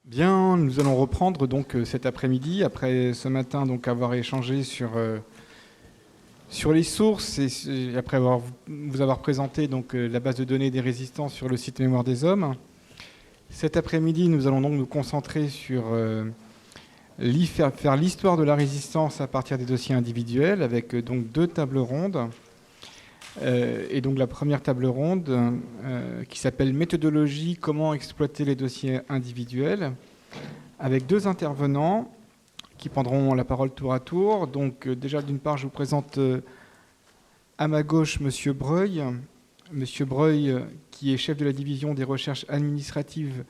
Bien, nous allons reprendre donc cet après-midi, après ce matin donc avoir échangé sur les sources et après vous avoir présenté donc la base de données des résistants sur le site Mémoire des Hommes. Cet après-midi, nous allons donc nous concentrer sur faire l'histoire de la résistance à partir des dossiers individuels avec donc deux tables rondes. Et donc la première table ronde qui s'appelle Méthodologie, comment exploiter les dossiers individuels, avec deux intervenants qui prendront la parole tour à tour. Donc déjà d'une part je vous présente à ma gauche Monsieur Breuil. Monsieur Breuil qui est chef de la division des recherches administratives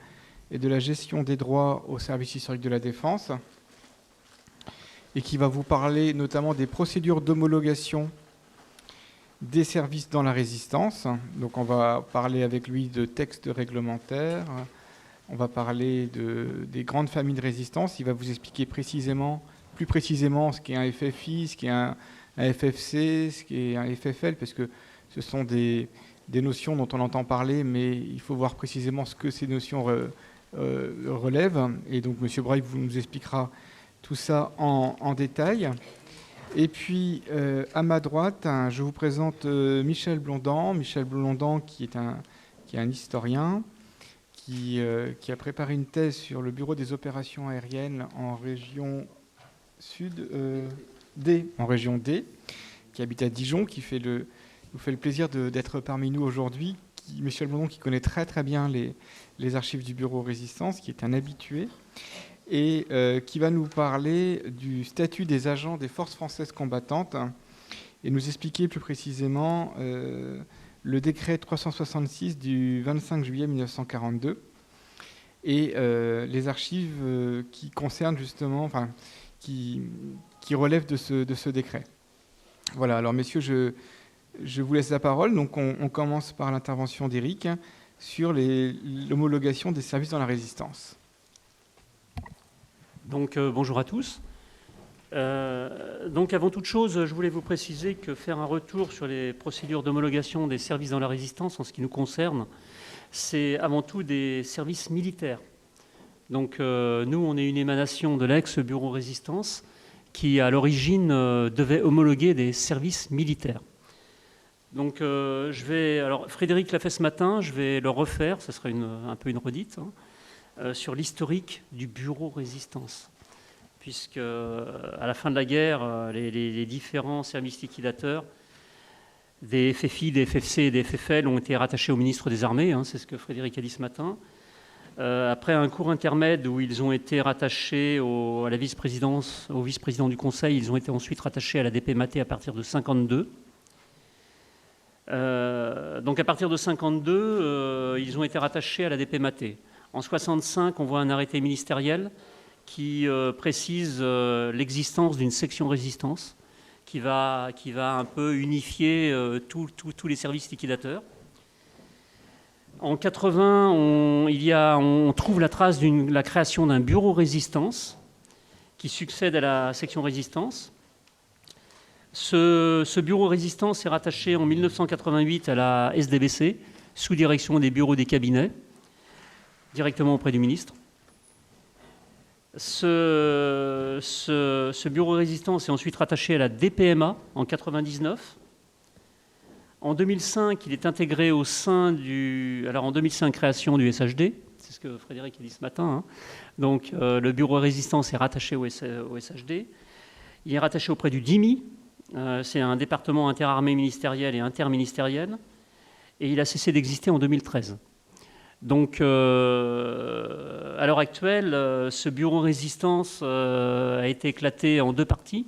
et de la gestion des droits au service historique de la défense et qui va vous parler notamment des procédures d'homologation des services dans la résistance. Donc on va parler avec lui de textes réglementaires, on va parler des grandes familles de résistance, il va vous expliquer plus précisément ce qu'est un FFI, ce qu'est un FFC, ce qu'est un FFL, parce que ce sont des notions dont on entend parler, mais il faut voir précisément ce que ces notions relèvent. Et donc M. Breuil vous nous expliquera tout ça en détail. Et puis, à ma droite, je vous présente Michel Blondin. Michel Blondin, qui est un historien, qui a préparé une thèse sur le bureau des opérations aériennes en région sud, D, en région D, qui habite à Dijon, qui nous fait le plaisir d'être parmi nous aujourd'hui. Michel Blondin, qui connaît très très bien les archives du bureau Résistance, qui est un habitué, et qui va nous parler du statut des agents des forces françaises combattantes et nous expliquer plus précisément le décret 366 du 25 juillet 1942 et les archives qui concernent justement, qui relèvent de ce décret. Voilà, alors messieurs, je vous laisse la parole. Donc on commence par l'intervention d'Éric sur l'homologation des services dans la résistance. Donc bonjour à tous. Donc avant toute chose, je voulais vous préciser que faire un retour sur les procédures d'homologation des services dans la résistance, en ce qui nous concerne, c'est avant tout des services militaires. Donc nous, on est une émanation de l'ex-bureau Résistance qui, à l'origine, devait homologuer des services militaires. Donc alors Frédéric l'a fait ce matin, je vais le refaire, ce sera un peu une redite, sur l'historique du bureau Résistance. Puisque à la fin de la guerre, les différents services liquidateurs des FFI, des FFC et des FFL ont été rattachés au ministre des Armées, c'est ce que Frédéric a dit ce matin. Après un court intermède où ils ont été rattachés à la vice-présidence, au vice-président du Conseil, ils ont été ensuite rattachés à la DPMAT à partir de 1952. Donc à partir de 1952, ils ont été rattachés à la DPMAT. En 1965, on voit un arrêté ministériel qui précise l'existence d'une section résistance qui va un peu unifier tous les services liquidateurs. En 80, on trouve la trace de la création d'un bureau résistance qui succède à la section résistance. Ce bureau résistance est rattaché en 1988 à la SDBC, sous direction des bureaux des cabinets, directement auprès du ministre. Ce bureau résistance est ensuite rattaché à la DPMA en 1999. En 2005, il est intégré au sein Alors en 2005, création du SHD, c'est ce que Frédéric a dit ce matin. Donc le bureau résistance est rattaché au SHD. Il est rattaché auprès du DIMI. C'est un département interarmé ministériel et interministériel. Et il a cessé d'exister en 2013. Donc, à l'heure actuelle, ce bureau résistance a été éclaté en deux parties.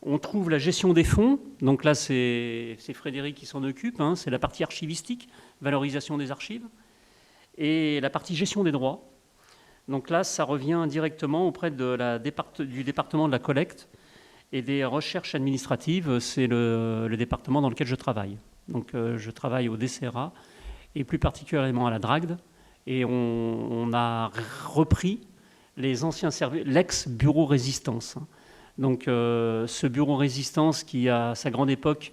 On trouve la gestion des fonds. Donc là, c'est Frédéric qui s'en occupe. C'est la partie archivistique, valorisation des archives. Et la partie gestion des droits. Donc là, ça revient directement auprès du département de la collecte et des recherches administratives. C'est le département dans lequel je travaille. Donc je travaille au DCRA. Et plus particulièrement à la DRAGD. Et on a repris les anciens services, l'ex-bureau Résistance. Donc ce bureau Résistance qui, à sa grande époque,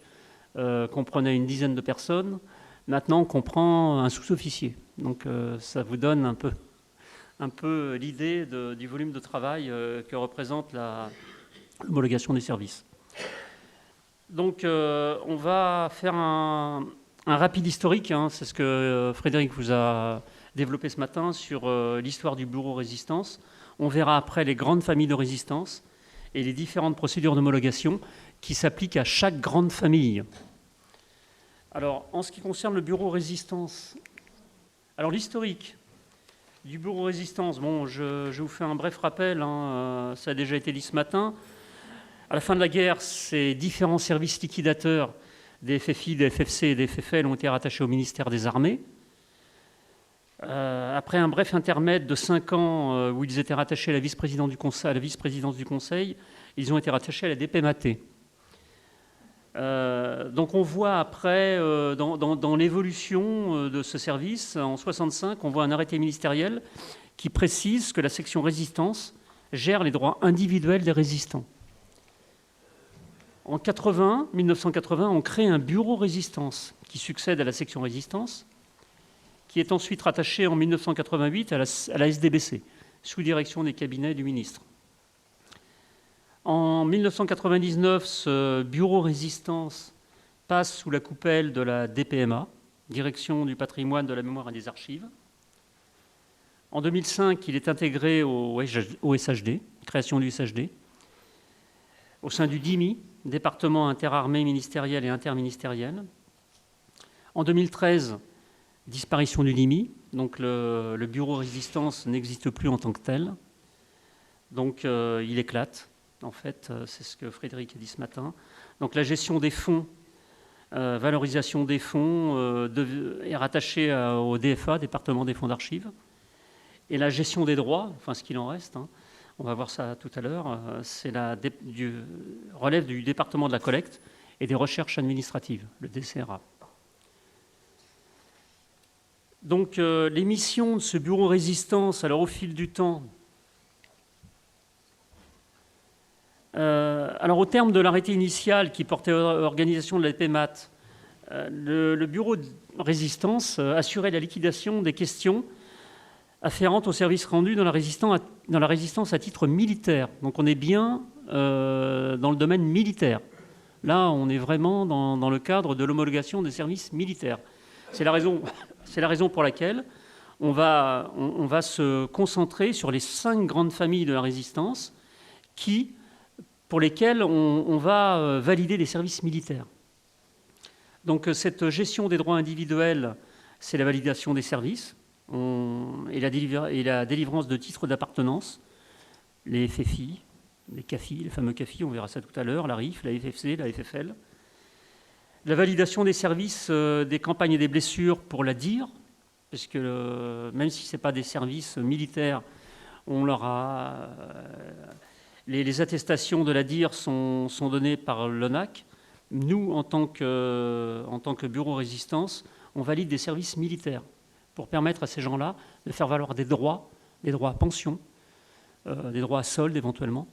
comprenait une dizaine de personnes, maintenant comprend un sous-officier. Donc ça vous donne un peu un peu l'idée du volume de travail que représente l'homologation des services. Donc, on va faire un rapide historique, hein, c'est ce que Frédéric vous a développé ce matin sur l'histoire du bureau résistance. On verra après les grandes familles de résistance et les différentes procédures d'homologation qui s'appliquent à chaque grande famille. Alors, en ce qui concerne le bureau résistance, alors l'historique du bureau résistance, bon, je vous fais un bref rappel, hein, ça a déjà été dit ce matin. À la fin de la guerre, ces différents services liquidateurs des FFI, des FFC et des FFL ont été rattachés au ministère des Armées. Après un bref intermède de 5 ans où ils étaient rattachés à la vice-présidence du Conseil, ils ont été rattachés à la DPMAT. Donc on voit après, dans l'évolution de ce service, en 1965, on voit un arrêté ministériel qui précise que la section résistance gère les droits individuels des résistants. En 1980, on crée un bureau résistance qui succède à la section résistance, qui est ensuite rattaché en 1988 à la SDBC, sous direction des cabinets du ministre. En 1999, ce bureau résistance passe sous la coupelle de la DPMA, Direction du patrimoine, de la mémoire et des archives. En 2005, il est intégré au SHD, création du SHD, au sein du DIMI, département interarmé ministériel et interministériel. En 2013, disparition du DIMI, donc le bureau résistance n'existe plus en tant que tel. Donc il éclate, en fait, c'est ce que Frédéric a dit ce matin. Donc la gestion des fonds, valorisation des fonds est rattachée au DFA, département des fonds d'archives. Et la gestion des droits, enfin ce qu'il en reste, hein, on va voir ça tout à l'heure, relève du département de la collecte et des recherches administratives, le DCRA. Donc les missions de ce bureau résistance, alors au fil du temps, alors au terme de l'arrêté initial qui portait organisation de la DPMAT, le bureau de résistance assurait la liquidation des questions afférentes aux services rendus dans la résistance à titre militaire. Donc on est bien dans le domaine militaire. Là, on est vraiment dans le cadre de l'homologation des services militaires. C'est la raison pour laquelle on va se concentrer sur les 5 grandes familles de la résistance pour lesquelles on va valider les services militaires. Donc cette gestion des droits individuels, c'est la validation des services et la délivrance de titres d'appartenance, les FFI, les CAFI, les fameux CAFI, on verra ça tout à l'heure, la RIF, la FFC, la FFL. La validation des services des campagnes et des blessures pour la DIR, parce que même si ce n'est pas des services militaires, on leur a... les attestations de la DIR sont données par l'ONAC. Nous, en tant que bureau résistance, on valide des services militaires pour permettre à ces gens-là de faire valoir des droits à pension, des droits à solde éventuellement.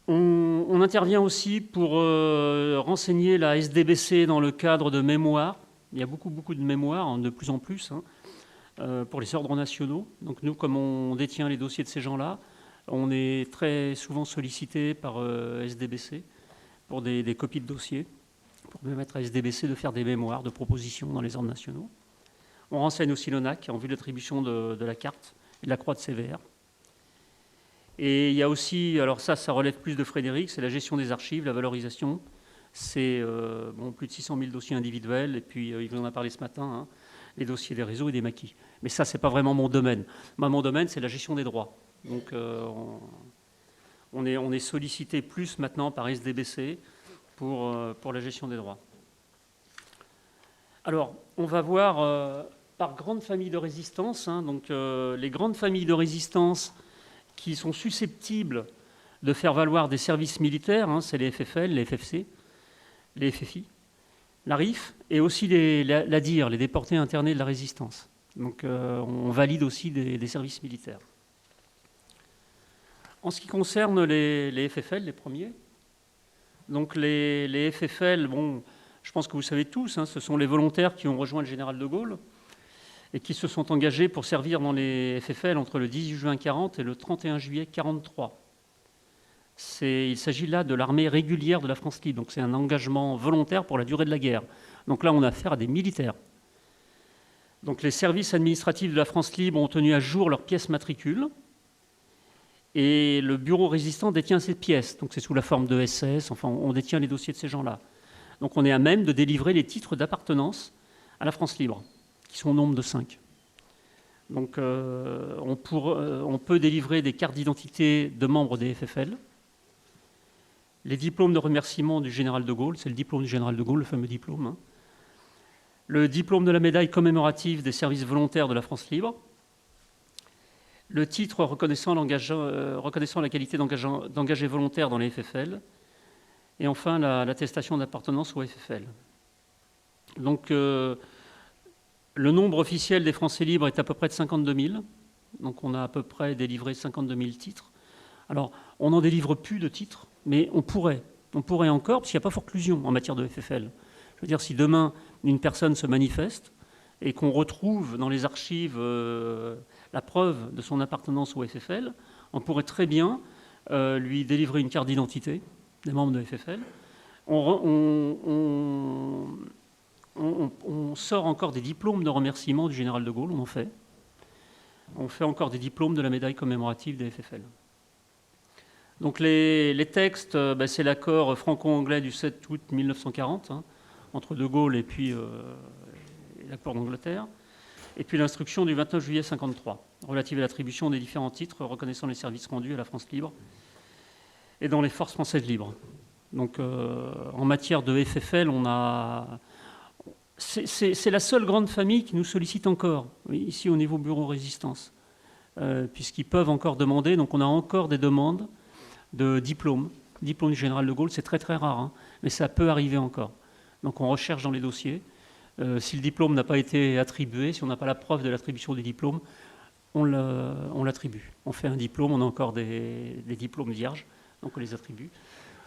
On intervient aussi pour renseigner la SDBC dans le cadre de mémoires. Il y a beaucoup de mémoires, hein, de plus en plus, hein, pour les ordres nationaux. Donc nous, comme on détient les dossiers de ces gens-là, on est très souvent sollicité par SDBC pour des copies de dossiers, pour permettre à SDBC de faire des mémoires, de propositions dans les ordres nationaux. On renseigne aussi l'ONAC en vue de l'attribution de la carte et de la croix de CVR. Et il y a aussi, alors ça relève plus de Frédéric, c'est la gestion des archives, la valorisation. C'est plus de 600 000 dossiers individuels, et puis il vous en a parlé ce matin, hein, les dossiers des réseaux et des maquis. Mais ça, ce n'est pas vraiment mon domaine. Mon domaine, c'est la gestion des droits. Donc on est sollicité plus maintenant par SDBC pour la gestion des droits. Alors, on va voir par grandes familles de résistance, hein, donc les grandes familles de résistance qui sont susceptibles de faire valoir des services militaires, hein, c'est les FFL, les FFC, les FFI, la RIF, et aussi la DIR, les déportés internés de la résistance. Donc on valide aussi des services militaires. En ce qui concerne les FFL, les premiers, donc les FFL, bon, je pense que vous savez tous, hein, ce sont les volontaires qui ont rejoint le général de Gaulle et qui se sont engagés pour servir dans les FFL entre le 18 juin 40 et le 31 juillet 43. Il s'agit là de l'armée régulière de la France libre, donc c'est un engagement volontaire pour la durée de la guerre. Donc là, on a affaire à des militaires. Donc les services administratifs de la France libre ont tenu à jour leurs pièces matricules, et le bureau résistant détient ces pièces. Donc c'est sous la forme de SS, enfin on détient les dossiers de ces gens-là. Donc on est à même de délivrer les titres d'appartenance à la France libre, qui sont au nombre de 5. Donc on peut délivrer des cartes d'identité de membres des FFL, les diplômes de remerciement du général de Gaulle, c'est le diplôme du général de Gaulle, le fameux diplôme, hein. Le diplôme de la médaille commémorative des services volontaires de la France libre, le titre reconnaissant la qualité d'engagé volontaire dans les FFL, et enfin l'attestation d'appartenance au FFL. Donc le nombre officiel des Français libres est à peu près de 52 000, donc on a à peu près délivré 52 000 titres. Alors on n'en délivre plus de titres, mais on pourrait encore, parce qu'il n'y a pas forclusion en matière de FFL. Je veux dire, si demain une personne se manifeste et qu'on retrouve dans les archives la preuve de son appartenance au FFL, on pourrait très bien lui délivrer une carte d'identité des membres de FFL. On sort encore des diplômes de remerciement du général de Gaulle, on en fait. On fait encore des diplômes de la médaille commémorative des FFL. Donc les textes, c'est l'accord franco-anglais du 7 août 1940, hein, entre De Gaulle et puis la cour d'Angleterre, et puis l'instruction du 29 juillet 1953, relative à l'attribution des différents titres reconnaissant les services rendus à la France libre et dans les forces françaises libres. Donc en matière de FFL, c'est la seule grande famille qui nous sollicite encore, ici au niveau bureau résistance, puisqu'ils peuvent encore demander, donc on a encore des demandes de diplôme du général de Gaulle, c'est très très rare, hein, mais ça peut arriver encore. Donc on recherche dans les dossiers. Si le diplôme n'a pas été attribué, si on n'a pas la preuve de l'attribution du diplôme, on l'attribue. On fait un diplôme, on a encore des diplômes vierges, donc on les attribue.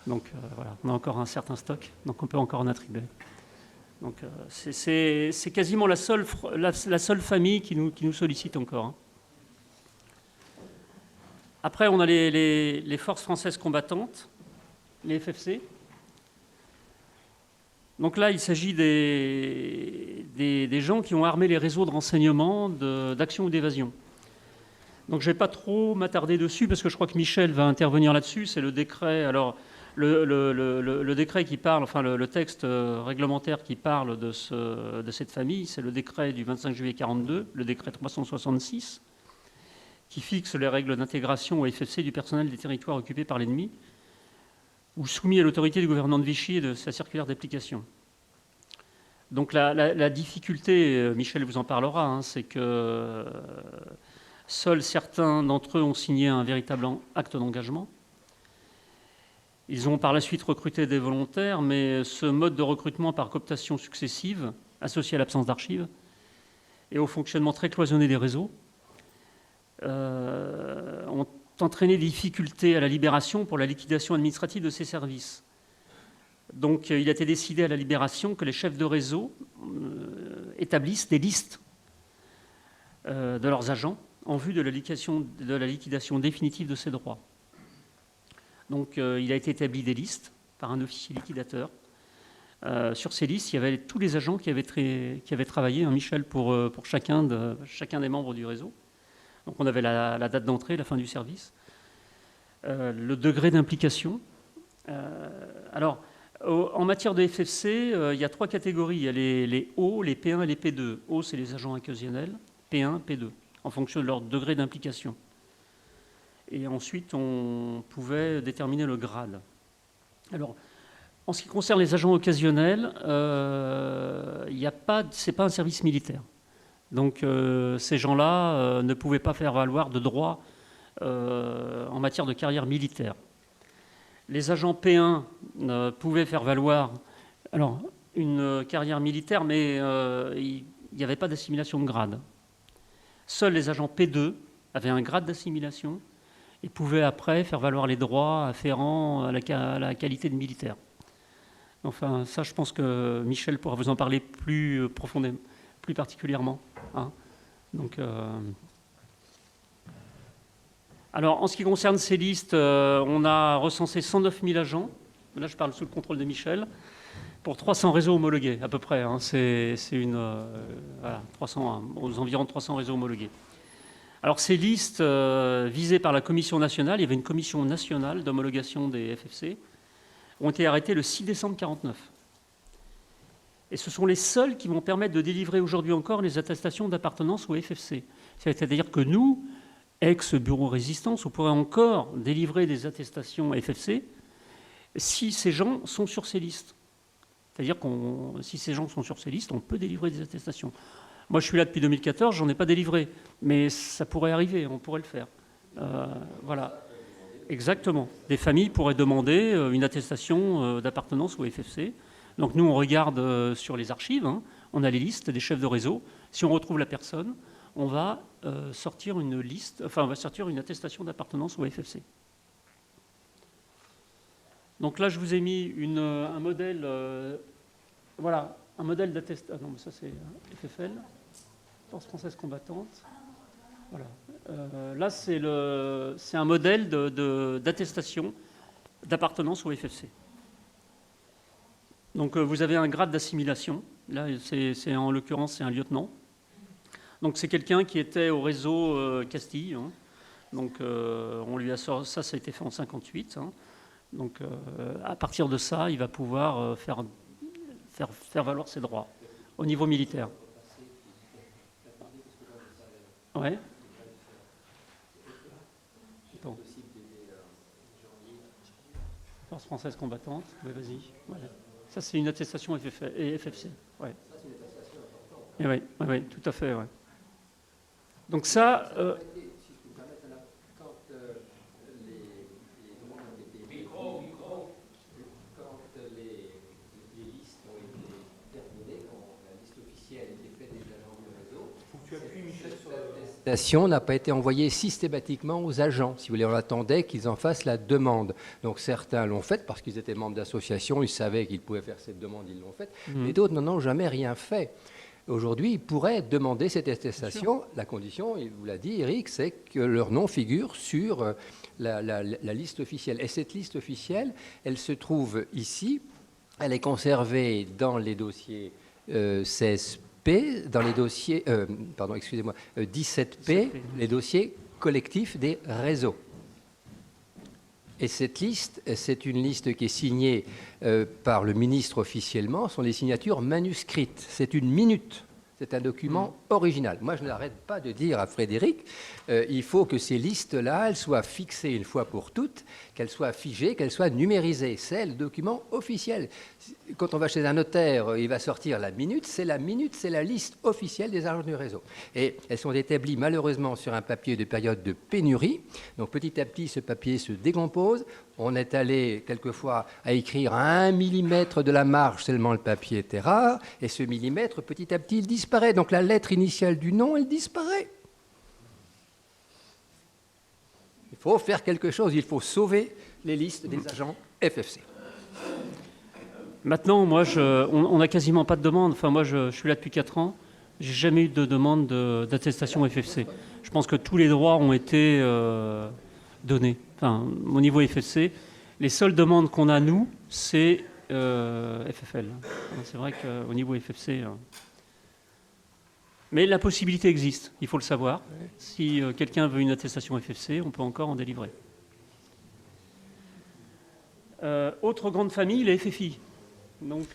Donc voilà, on a encore un certain stock, donc on peut encore en attribuer. Donc c'est quasiment la seule famille qui nous sollicite encore, hein. Après, on a les forces françaises combattantes, les FFC. Donc là, il s'agit des gens qui ont armé les réseaux de renseignement, d'action ou d'évasion. Donc je ne vais pas trop m'attarder dessus, parce que je crois que Michel va intervenir là-dessus. C'est le décret, alors le décret qui parle, enfin le texte réglementaire qui parle de cette famille, c'est le décret du 25 juillet 1942, le décret 366, qui fixe les règles d'intégration au FFC du personnel des territoires occupés par l'ennemi ou soumis à l'autorité du gouvernement de Vichy et de sa circulaire d'application. Donc la difficulté, Michel vous en parlera, hein, c'est que seuls certains d'entre eux ont signé un véritable acte d'engagement. Ils ont par la suite recruté des volontaires, mais ce mode de recrutement par cooptation successive, associé à l'absence d'archives, et au fonctionnement très cloisonné des réseaux, ont entraîné des difficultés à la libération pour la liquidation administrative de ces services. Donc il a été décidé à la libération que les chefs de réseau établissent des listes de leurs agents en vue de la liquidation définitive de ces droits. Donc il a été établi des listes par un officier liquidateur. Sur ces listes, il y avait tous les agents qui avaient travaillé, hein, Michel, pour chacun des membres du réseau. Donc on avait la date d'entrée, la fin du service, le degré d'implication. Alors, en matière de FFC, il y a 3 catégories. Il y a les O, les P1 et les P2. O, c'est les agents occasionnels, P1, P2, en fonction de leur degré d'implication. Et ensuite, on pouvait déterminer le grade. Alors, en ce qui concerne les agents occasionnels, c'est pas un service militaire. Donc ces gens-là ne pouvaient pas faire valoir de droits en matière de carrière militaire. Les agents P1 pouvaient faire valoir une carrière militaire, mais il n'y avait pas d'assimilation de grade. Seuls les agents P2 avaient un grade d'assimilation et pouvaient après faire valoir les droits afférents à la qualité de militaire. Enfin, ça, je pense que Michel pourra vous en parler plus profondément, plus particulièrement. Hein. Donc, alors, en ce qui concerne ces listes, on a recensé 109 000 agents. Là, je parle sous le contrôle de Michel. Pour 300 réseaux homologués, à peu près. Hein. C'est voilà, 300, aux environs de 300 réseaux homologués. Alors, ces listes visées par la Commission nationale, il y avait une commission nationale d'homologation des FFC, ont été arrêtées le 6 décembre 1949. Et ce sont les seuls qui vont permettre de délivrer aujourd'hui encore les attestations d'appartenance au FFC. C'est-à-dire que nous, ex-bureau résistance, on pourrait encore délivrer des attestations FFC si ces gens sont sur ces listes. C'est-à-dire que si ces gens sont sur ces listes, on peut délivrer des attestations. Moi, je suis là depuis 2014, j'en ai pas délivré, mais ça pourrait arriver, on pourrait le faire. Voilà, exactement. Des familles pourraient demander une attestation d'appartenance au FFC. Donc nous, on regarde sur les archives, hein, on a les listes des chefs de réseau. Si on retrouve la personne, on va sortir une liste, enfin, on va sortir une attestation d'appartenance au FFC. Donc là, je vous ai mis un modèle, voilà, un modèle d'attestation. Ah non, mais ça c'est FFL, Force française combattante. Voilà. Là, c'est un modèle d'attestation d'appartenance au FFC. Donc vous avez un grade d'assimilation. Là, en l'occurrence, c'est un lieutenant. Donc c'est quelqu'un qui était au réseau Castille. Hein. Donc on lui a sorti, ça a été fait en 1958. Hein. Donc à partir de ça, il va pouvoir faire valoir ses droits au niveau militaire. Ouais. Bon. Force française combattante. Oui, vas-y. Voilà. Ça, c'est une attestation FFC. Ouais. Oui, ouais, tout à fait. Ouais. Donc ça... L'attestation n'a pas été envoyée systématiquement aux agents. Si vous voulez, on attendait qu'ils en fassent la demande. Donc certains l'ont faite parce qu'ils étaient membres d'associations, ils savaient qu'ils pouvaient faire cette demande, ils l'ont faite. Et d'autres n'en ont jamais rien fait. Aujourd'hui, ils pourraient demander cette attestation. La condition, il vous l'a dit, Eric, c'est que leur nom figure sur la liste officielle. Et cette liste officielle, elle se trouve ici. Elle est conservée dans les dossiers 16P, dans les dossiers, 17P, les dossiers collectifs des réseaux. Et cette liste, c'est une liste qui est signée par le ministre officiellement, ce sont des signatures manuscrites. C'est une minute. C'est un document original. Moi, je n'arrête pas de dire à Frédéric, il faut que ces listes-là, elles soient fixées une fois pour toutes, qu'elles soient figées, qu'elles soient numérisées. C'est le document officiel. Quand on va chez un notaire, il va sortir la minute, c'est la liste officielle des agents du réseau. Et elles sont établies malheureusement sur un papier de période de pénurie. Donc petit à petit, ce papier se décompose. On est allé quelquefois à écrire à 1 millimètre de la marge, seulement le papier était rare, et ce millimètre, petit à petit, il disparaît. Donc la lettre initiale du nom, elle disparaît. Il faut faire quelque chose, il faut sauver les listes des agents FFC. Maintenant, moi, on n'a quasiment pas de demande. Enfin, moi, je suis là depuis 4 ans. J'ai jamais eu de demande d'attestation FFC. Je pense que tous les droits ont été donnés. Enfin, au niveau FFC, les seules demandes qu'on a, nous, c'est FFL. C'est vrai qu'au niveau FFC... Mais la possibilité existe, il faut le savoir. Si quelqu'un veut une attestation FFC, on peut encore en délivrer. Autre grande famille, les FFI. Donc,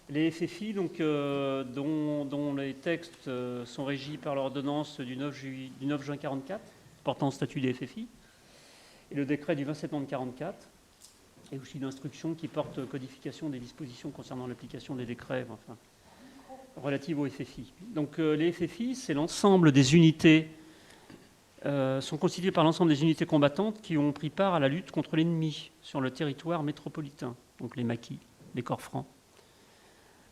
les FFI, donc, dont les textes sont régis par l'ordonnance du 9 juin 1944, portant le statut des FFI, et le décret du 20 septembre 1944, et aussi l'instruction qui porte codification des dispositions concernant l'application des décrets, enfin, relatives aux FFI. Donc, les FFI, c'est l'ensemble des unités, sont constituées par l'ensemble des unités combattantes qui ont pris part à la lutte contre l'ennemi sur le territoire métropolitain, donc les maquis, les corps francs.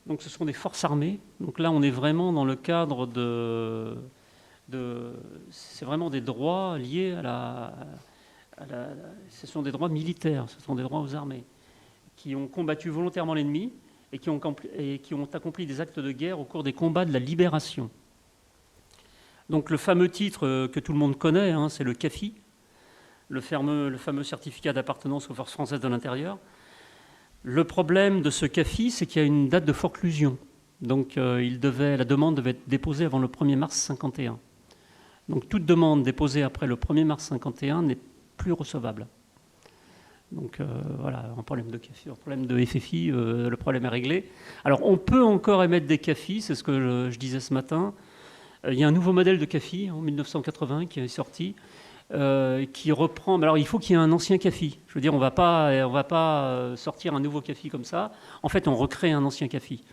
Donc ce sont des forces armées. Donc là, on est vraiment dans le cadre c'est vraiment des droits liés ce sont des droits militaires, ce sont des droits aux armées, qui ont combattu volontairement l'ennemi et qui ont accompli des actes de guerre au cours des combats de la libération. Donc le fameux titre que tout le monde connaît, hein, c'est le CAFI, le fameux certificat d'appartenance aux forces françaises de l'intérieur. Le problème de ce CAFI, c'est qu'il y a une date de forclusion. Donc la demande devait être déposée avant le 1er mars 1951. Donc toute demande déposée après le 1er mars 1951 n'est plus recevable. Donc voilà, un problème de CAFI, un problème de FFI, le problème est réglé. Alors on peut encore émettre des CAFI, c'est ce que je disais ce matin. Il y a un nouveau modèle de CAFI en 1980 qui est sorti, qui reprend. Alors il faut qu'il y ait un ancien CAFI. Je veux dire, on va pas sortir un nouveau CAFI comme ça. En fait, on recrée un ancien CAFI.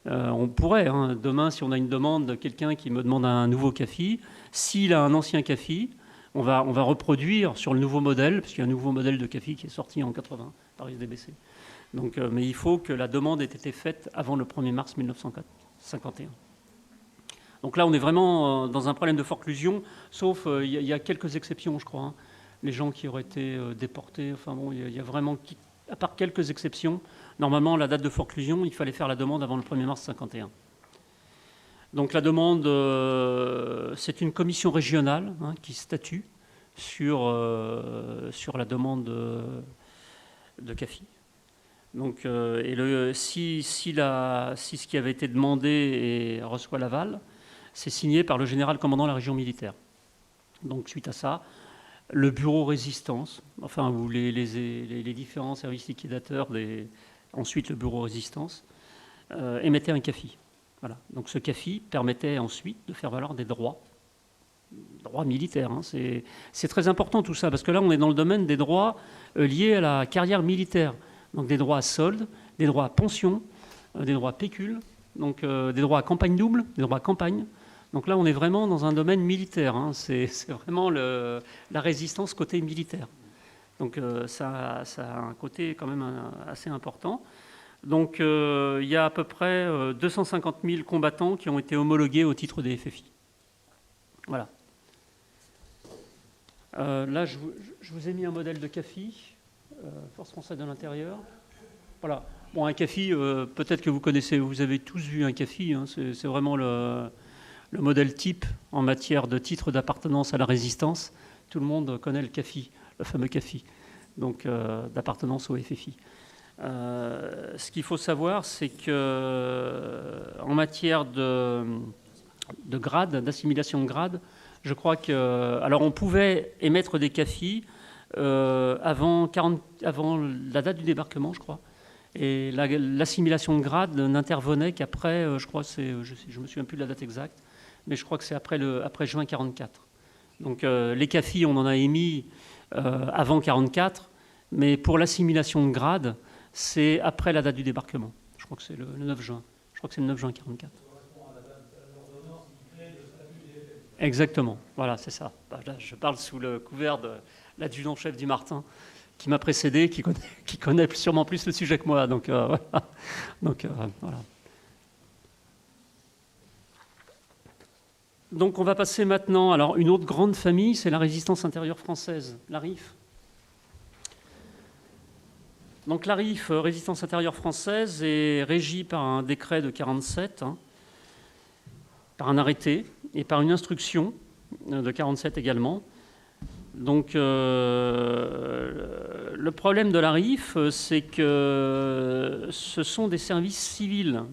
On pourrait, hein, demain, si on a une demande de quelqu'un qui me demande un nouveau CAFI, s'il a un ancien CAFI, on va reproduire sur le nouveau modèle, parce qu'il y a un nouveau modèle de CAFI qui est sorti en 80 par SDBC. Donc, mais il faut que la demande ait été faite avant le 1er mars 1951. Donc là, on est vraiment dans un problème de forclusion, sauf il y a quelques exceptions, je crois. Hein. Les gens qui auraient été déportés, enfin bon, il y a vraiment, à part quelques exceptions, normalement, la date de forclusion, il fallait faire la demande avant le 1er mars 1951. Donc la demande, c'est une commission régionale hein, qui statue sur la demande de CAFI. Donc, si ce qui avait été demandé reçoit l'aval, c'est signé par le général commandant de la région militaire. Donc suite à ça, le bureau résistance, enfin ou les différents services liquidateurs, ensuite le bureau résistance, émettait un CAFI. Voilà. Donc ce CAFI permettait ensuite de faire valoir des droits militaires. Hein. C'est très important tout ça, parce que là on est dans le domaine des droits liés à la carrière militaire. Donc des droits à solde, des droits à pension, des droits à pécule, donc des droits à campagne double, des droits à campagne. Donc là on est vraiment dans un domaine militaire. Hein. C'est vraiment la résistance côté militaire. Donc ça a un côté quand même assez important. Donc il y a à peu près 250 000 combattants qui ont été homologués au titre des FFI. Voilà. Là, je vous ai mis un modèle de CAFI, Force française de l'intérieur. Voilà. Bon, un CAFI, peut-être que vous connaissez, vous avez tous vu un CAFI. Hein, c'est vraiment le modèle type en matière de titre d'appartenance à la résistance. Tout le monde connaît le CAFI, le fameux CAFI, donc d'appartenance au FFI. Ce qu'il faut savoir, c'est qu'en matière de grade, d'assimilation de grade, je crois que... Alors on pouvait émettre des CAFI avant la date du débarquement, je crois. Et l'assimilation de grade n'intervenait qu'après, je crois, je ne me souviens plus de la date exacte, mais je crois que c'est après juin 1944. Donc les CAFI, on en a émis avant 1944, mais pour l'assimilation de grade, c'est après la date du débarquement. Je crois que c'est le 9 juin. Je crois que c'est le 9 juin 1944. Exactement, voilà, c'est ça. Là, je parle sous le couvert de l'adjudant-chef du Martin, qui m'a précédé, qui connaît sûrement plus le sujet que moi. Donc, voilà. Voilà. Donc, on va passer maintenant. Alors, une autre grande famille, c'est la résistance intérieure française, la RIF. Donc, la RIF, résistance intérieure française, est régie par un décret de 1947, hein, par un arrêté et par une instruction de 1947 également. Donc, le problème de la RIF, c'est que ce sont des services civils.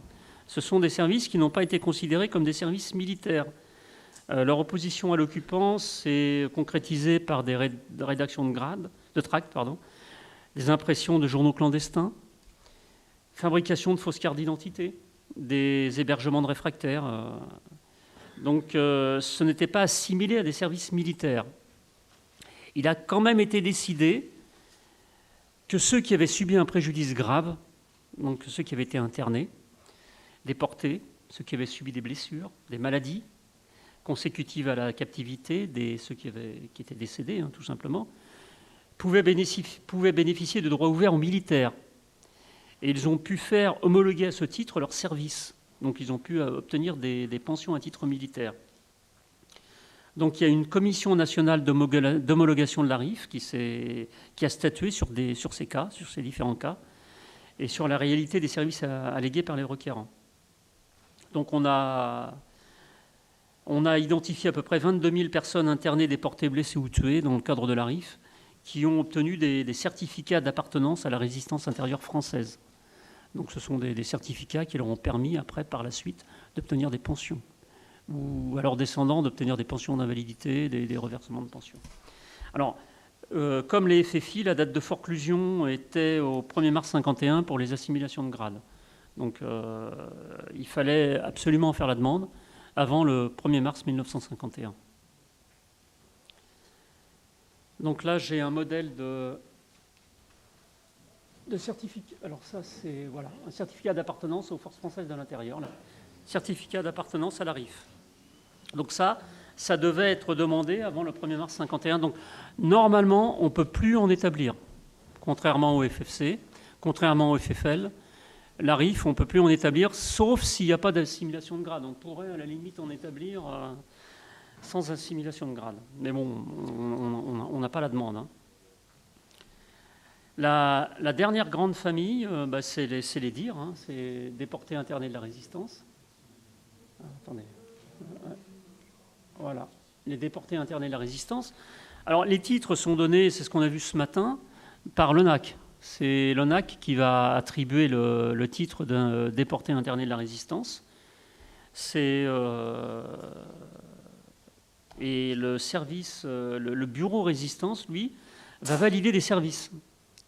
Ce sont des services qui n'ont pas été considérés comme des services militaires. Leur opposition à l'occupant s'est concrétisée par des rédactions de tracts, des impressions de journaux clandestins, fabrication de fausses cartes d'identité, des hébergements de réfractaires. Donc, ce n'était pas assimilé à des services militaires. Il a quand même été décidé que ceux qui avaient subi un préjudice grave, donc ceux qui avaient été internés, déportés, ceux qui avaient subi des blessures, des maladies consécutives à la captivité, ceux qui étaient décédés, hein, tout simplement, pouvaient bénéficier de droits ouverts aux militaires. Et ils ont pu faire homologuer à ce titre leur service. Donc ils ont pu obtenir des pensions à titre militaire. Donc il y a une commission nationale d'homologation de la RIF qui a statué sur ces cas, sur ces différents cas. et sur la réalité des services allégués par les requérants. Donc on a identifié à peu près 22 000 personnes internées, déportées, blessées ou tuées dans le cadre de la RIF, qui ont obtenu des certificats d'appartenance à la résistance intérieure française. Donc ce sont des certificats qui leur ont permis après, par la suite, d'obtenir des pensions, ou à leurs descendants d'obtenir des pensions d'invalidité, des reversements de pensions. Alors, comme les FFI, la date de forclusion était au 1er mars 1951 pour les assimilations de grade. Donc il fallait absolument faire la demande avant le 1er mars 1951. Donc là, j'ai un modèle de certificat. Alors ça, c'est voilà, un certificat d'appartenance aux forces françaises de l'intérieur. Certificat d'appartenance à la RIF. Donc ça devait être demandé avant le 1er mars 1951. Donc normalement, on ne peut plus en établir, contrairement au FFC, contrairement au FFL. La RIF, on ne peut plus en établir, sauf s'il n'y a pas d'assimilation de grade. On pourrait à la limite en établir sans assimilation de grade. Mais bon, on n'a pas la demande. Hein. La dernière grande famille, c'est les DIR, hein, c'est déportés internés de la résistance. Attendez. Voilà, les déportés internés de la résistance. Alors les titres sont donnés, c'est ce qu'on a vu ce matin, par l'ONAC. C'est l'ONAC qui va attribuer le titre d'un déporté interné de la résistance. Et le service, le bureau résistance, lui, va valider des services.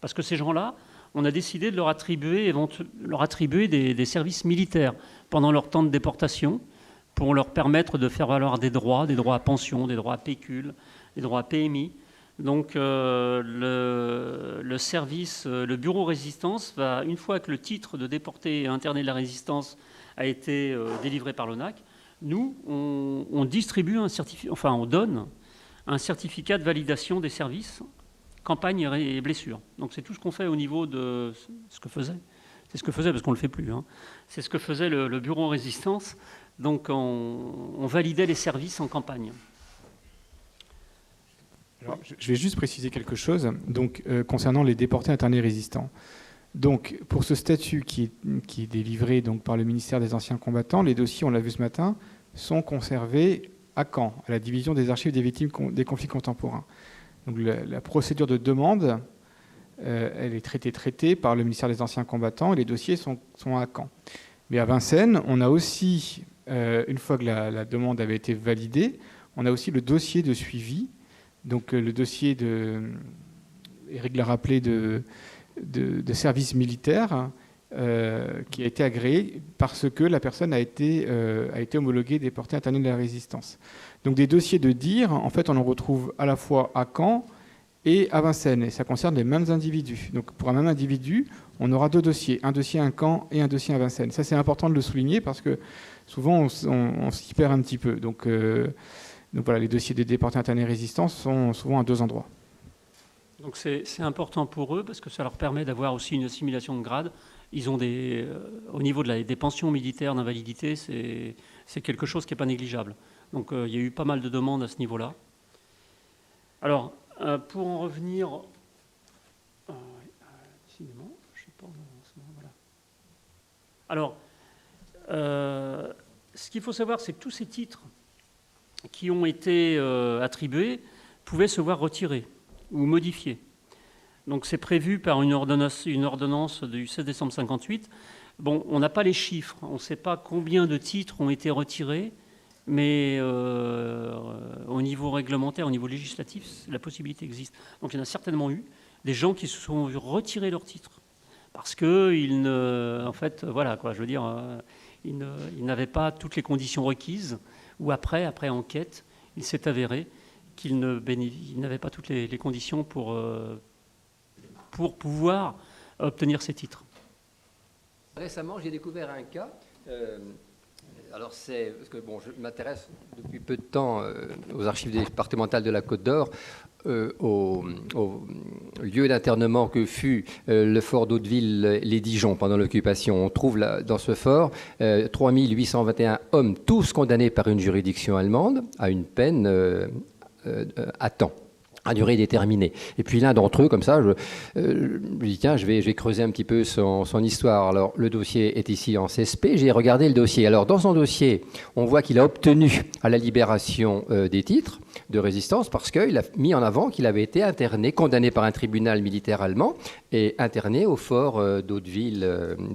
Parce que ces gens-là, on a décidé de leur attribuer des services militaires pendant leur temps de déportation pour leur permettre de faire valoir des droits à pension, des droits à pécule, des droits à PMI. Donc le service, le bureau résistance va, une fois que le titre de déporté interné de la résistance a été délivré par l'ONAC, nous, on distribue on donne un certificat de validation des services, campagne et blessures. Donc c'est tout ce qu'on fait au niveau de ce que faisait. C'est ce que faisait, parce qu'on ne le fait plus. Hein. C'est ce que faisait le bureau résistance. Donc on validait les services en campagne. Alors, je vais juste préciser quelque chose donc, concernant les déportés internés résistants. Donc, pour ce statut qui est délivré donc, par le ministère des Anciens Combattants, les dossiers, on l'a vu ce matin, sont conservés à Caen, à la division des archives des victimes des conflits contemporains. Donc, la procédure de demande, elle est traitée par le ministère des Anciens Combattants et les dossiers sont à Caen. Mais à Vincennes, on a aussi, une fois que la demande avait été validée, on a aussi le dossier de suivi. Donc le dossier Éric l'a rappelé, de service militaire qui a été agréé parce que la personne a été homologuée déportée internée de la résistance. Donc des dossiers de DIR, en fait, on en retrouve à la fois à Caen et à Vincennes. Et ça concerne les mêmes individus. Donc pour un même individu, on aura deux dossiers. Un dossier à Caen et un dossier à Vincennes. Ça, c'est important de le souligner parce que souvent, on s'y perd un petit peu. Donc voilà, les dossiers des déportés internés résistance sont souvent à deux endroits. Donc c'est important pour eux parce que ça leur permet d'avoir aussi une assimilation de grade. Ils ont au niveau des pensions militaires d'invalidité, c'est quelque chose qui n'est pas négligeable. Donc il y a eu pas mal de demandes à ce niveau-là. Alors, pour en revenir... décidément, je ne sais pas... Voilà. Alors, ce qu'il faut savoir, c'est que tous ces titres qui ont été attribués pouvaient se voir retirés ou modifiés. Donc c'est prévu par une ordonnance du 16 décembre 1958. Bon, on n'a pas les chiffres, on ne sait pas combien de titres ont été retirés, mais au niveau réglementaire, au niveau législatif, la possibilité existe. Donc il y en a certainement eu des gens qui se sont vus retirer leurs titres parce qu'ils ils n'avaient pas toutes les conditions requises. Ou après enquête, il s'est avéré qu'il n'avait pas toutes les conditions pour pouvoir obtenir ces titres. Récemment, j'ai découvert un cas. Alors c'est parce que je m'intéresse depuis peu de temps aux archives départementales de la Côte d'Or, au lieu d'internement que fut le fort d'Hauteville-les-Dijon pendant l'occupation. On trouve dans ce fort 3821 hommes, tous condamnés par une juridiction allemande à une peine à temps. à durée déterminée. Et puis l'un d'entre eux, comme ça, je lui dis, tiens, je vais creuser un petit peu son histoire. Alors, le dossier est ici en CSP, j'ai regardé le dossier. Alors, dans son dossier, on voit qu'il a obtenu à la libération des titres de résistance parce qu'il a mis en avant qu'il avait été interné, condamné par un tribunal militaire allemand et interné au fort d'Hauteville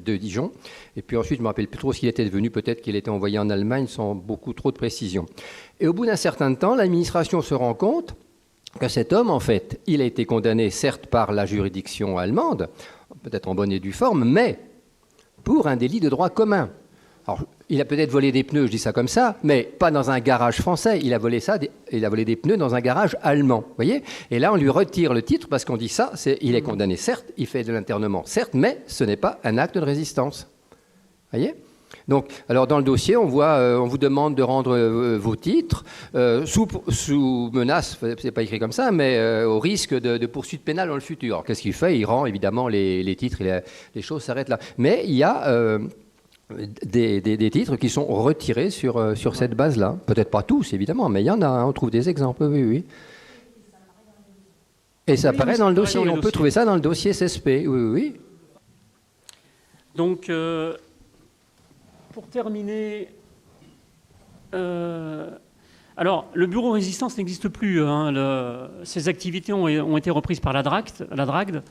de Dijon. Et puis ensuite, je ne me rappelle plus trop ce qu'il était devenu, peut-être qu'il était envoyé en Allemagne sans beaucoup trop de précision. Et au bout d'un certain temps, l'administration se rend compte que cet homme, en fait, il a été condamné, certes, par la juridiction allemande, peut-être en bonne et due forme, mais pour un délit de droit commun. Alors, il a peut-être volé des pneus, je dis ça comme ça, mais pas dans un garage français. Il a volé des pneus dans un garage allemand, vous voyez. Et là, on lui retire le titre parce qu'on dit ça, il est condamné, certes, il fait de l'internement, certes, mais ce n'est pas un acte de résistance. Vous voyez ? Donc, alors dans le dossier, on voit, on vous demande de rendre vos titres sous menace, c'est pas écrit comme ça, mais au risque de poursuite pénale dans le futur. Alors, qu'est-ce qu'il fait ? Il rend évidemment les titres, les choses s'arrêtent là. Mais il y a des titres qui sont retirés sur cette base-là. Peut-être pas tous, évidemment, mais il y en a. On trouve des exemples, oui. Et ça apparaît dans le dossier. On peut trouver ça dans le dossier CSP, oui. Donc, pour terminer, alors le bureau résistance n'existe plus. Ces activités ont été reprises par la DRAGD,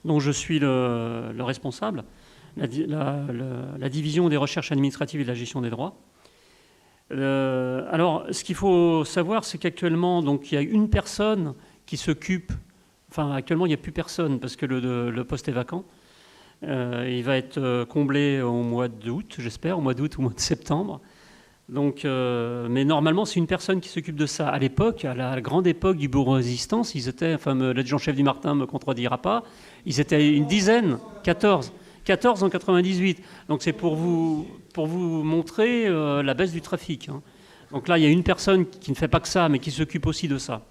dont je suis le responsable, la division des recherches administratives et de la gestion des droits. Alors, ce qu'il faut savoir, c'est qu'actuellement, donc, il y a une personne qui s'occupe. Enfin, actuellement, il n'y a plus personne parce que le poste est vacant. Il va être comblé au mois d'août, j'espère, au mois d'août ou au mois de septembre. Donc, mais normalement, c'est une personne qui s'occupe de ça. À l'époque, à la grande époque du bureau résistance, ils étaient, enfin, l'adjudant-chef du Martin ne me contredira pas, ils étaient une dizaine, 14 en 98. Donc, c'est pour vous montrer la baisse du trafic. Donc là, il y a une personne qui ne fait pas que ça, mais qui s'occupe aussi de ça.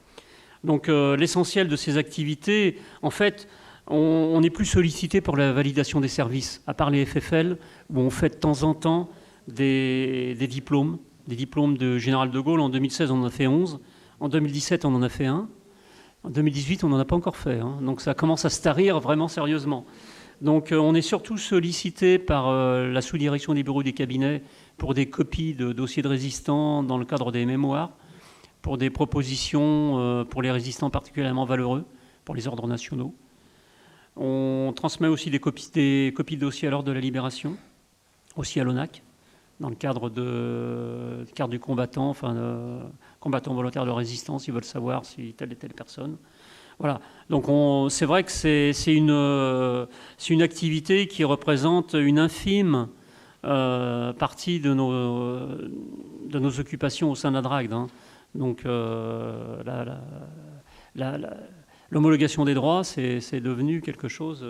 Donc, l'essentiel de ces activités, en fait, on n'est plus sollicité pour la validation des services, à part les FFL, où on fait de temps en temps des diplômes de Général de Gaulle. En 2016, on en a fait 11. En 2017, on en a fait un. En 2018, on n'en a pas encore fait. Donc ça commence à se tarir vraiment sérieusement. Donc on est surtout sollicité par la sous-direction des bureaux des cabinets pour des copies de dossiers de résistants dans le cadre des mémoires, pour des propositions pour les résistants particulièrement valeureux, pour les ordres nationaux. On transmet aussi des copies de dossiers à l'ordre de la Libération, aussi à l'ONAC, dans le cadre de carte du combattant, combattant volontaire de résistance, ils veulent savoir si telle et telle personne. Voilà. Donc c'est vrai que c'est une activité qui représente une infime partie de nos occupations au sein de la DRAGD. Donc l'homologation des droits, c'est devenu quelque chose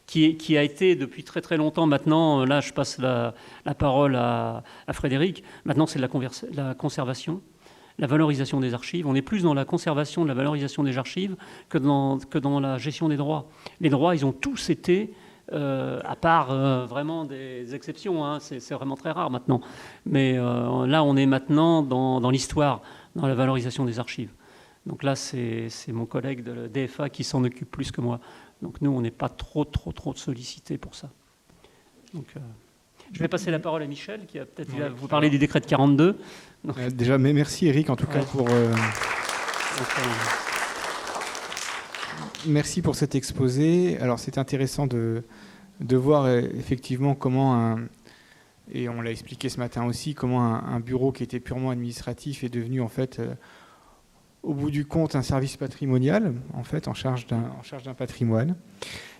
qui a été depuis très très longtemps. Maintenant, là, je passe la parole à Frédéric. Maintenant, c'est la conservation, la valorisation des archives. On est plus dans la conservation, de la valorisation des archives que dans la gestion des droits. Les droits, ils ont tous été, à part vraiment des exceptions, c'est vraiment très rare maintenant. Mais là, on est maintenant dans l'histoire, dans la valorisation des archives. Donc là, c'est mon collègue de la DFA qui s'en occupe plus que moi. Donc nous, on n'est pas trop sollicités pour ça. Donc, je vais passer la parole à Michel, qui va peut-être vous parler du décret de 42. Déjà, mais merci Eric, en tout cas, pour... Merci pour cet exposé. Alors, c'est intéressant de voir effectivement comment et on l'a expliqué ce matin aussi, comment un bureau qui était purement administratif est devenu en fait... au bout du compte, un service patrimonial, en fait, en charge d'un patrimoine.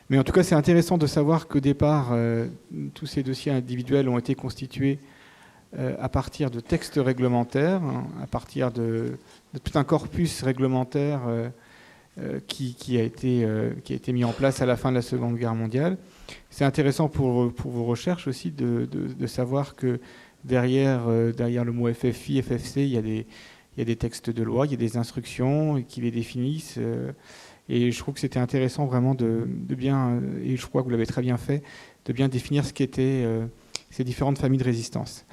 Mais en tout cas, c'est intéressant de savoir qu'au départ, tous ces dossiers individuels ont été constitués à partir de textes réglementaires, à partir de tout un corpus réglementaire qui a été mis en place à la fin de la Seconde Guerre mondiale. C'est intéressant pour vos recherches aussi de savoir que derrière le mot FFI, FFC, il y a des textes de loi, il y a des instructions qui les définissent. Et je trouve que c'était intéressant vraiment de bien, et je crois que vous l'avez très bien fait, de bien définir ce qu'étaient ces différentes familles de résistance.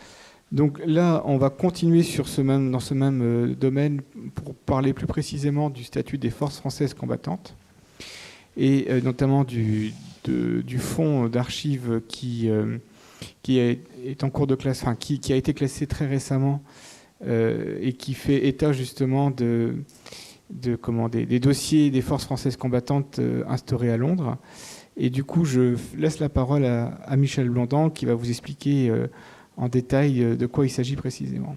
Donc là, on va continuer dans ce même domaine pour parler plus précisément du statut des forces françaises combattantes et notamment du fonds d'archives qui est en cours de classe, enfin, qui a été classé très récemment et qui fait état justement des dossiers des forces françaises combattantes instaurés à Londres. Et du coup, je laisse la parole à Michel Blondin qui va vous expliquer en détail de quoi il s'agit précisément.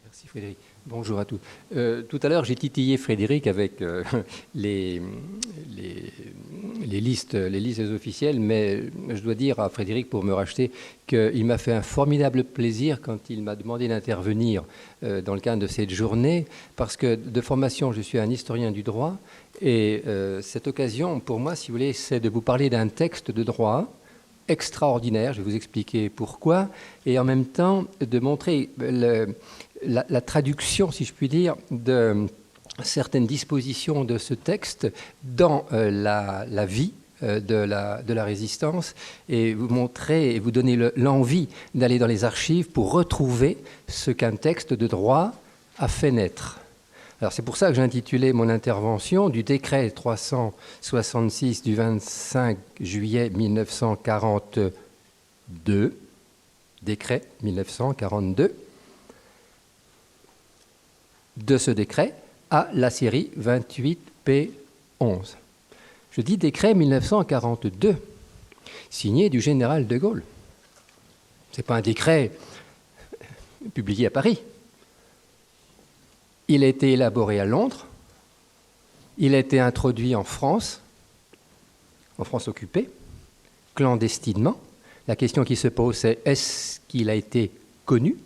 Merci Frédéric. Bonjour à tous. Tout à l'heure, j'ai titillé Frédéric avec les listes des officiels, mais je dois dire à Frédéric, pour me racheter, qu'il m'a fait un formidable plaisir quand il m'a demandé d'intervenir dans le cadre de cette journée, parce que de formation, je suis un historien du droit, et cette occasion, pour moi, si vous voulez, c'est de vous parler d'un texte de droit extraordinaire, je vais vous expliquer pourquoi, et en même temps de montrer la traduction, si je puis dire, de certaines dispositions de ce texte dans la vie de la résistance, et vous montrer et vous donner l'envie d'aller dans les archives pour retrouver ce qu'un texte de droit a fait naître. Alors c'est pour ça que j'ai intitulé mon intervention du décret 366 du 25 juillet 1942, décret 1942, de ce décret à la série 28P11. Je dis décret 1942, signé du général de Gaulle. Ce n'est pas un décret publié à Paris. Il a été élaboré à Londres, il a été introduit en France occupée, clandestinement. La question qui se pose, c'est est-ce qu'il a été connu?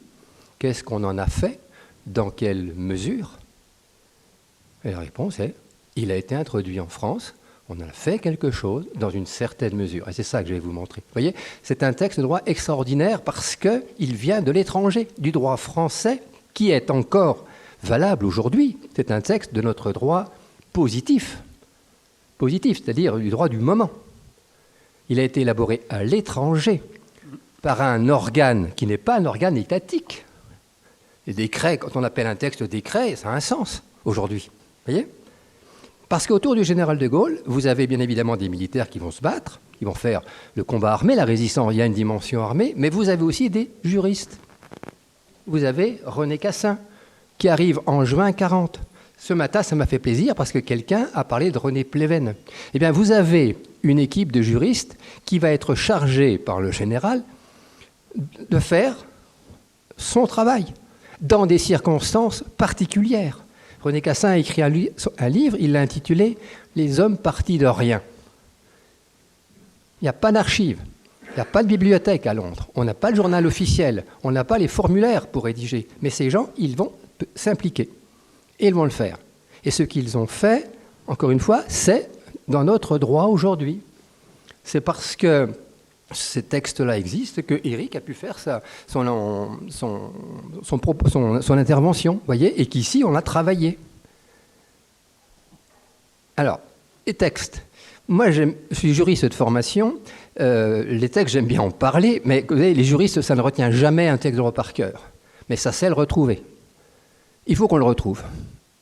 Qu'est-ce qu'on en a fait? Dans quelle mesure? Et la réponse est, il a été introduit en France, on a fait quelque chose dans une certaine mesure. Et c'est ça que je vais vous montrer. Vous voyez, c'est un texte de droit extraordinaire parce qu'il vient de l'étranger, du droit français, qui est encore valable aujourd'hui. C'est un texte de notre droit positif, c'est-à-dire du droit du moment. Il a été élaboré à l'étranger par un organe qui n'est pas un organe étatique. Les décrets, quand on appelle un texte décret, ça a un sens aujourd'hui. Vous voyez ? Parce qu'autour du général de Gaulle, vous avez bien évidemment des militaires qui vont se battre, qui vont faire le combat armé, la résistance, il y a une dimension armée, mais vous avez aussi des juristes. Vous avez René Cassin, qui arrive en juin 40. Ce matin, ça m'a fait plaisir parce que quelqu'un a parlé de René Pleven. Eh bien, vous avez une équipe de juristes qui va être chargée par le général de faire son travail dans des circonstances particulières. René Cassin a écrit un livre, il l'a intitulé « Les hommes partis de rien ». Il n'y a pas d'archives, il n'y a pas de bibliothèque à Londres, on n'a pas le journal officiel, on n'a pas les formulaires pour rédiger. Mais ces gens, ils vont s'impliquer et ils vont le faire. Et ce qu'ils ont fait, encore une fois, c'est dans notre droit aujourd'hui. C'est parce que ces textes-là existent que Éric a pu faire son intervention, voyez, et qu'ici on a travaillé. Alors, les textes. Moi, je suis juriste de formation. Les textes, j'aime bien en parler, mais vous savez, les juristes, ça ne retient jamais un texte de droit par cœur. Mais ça sait le retrouver. Il faut qu'on le retrouve.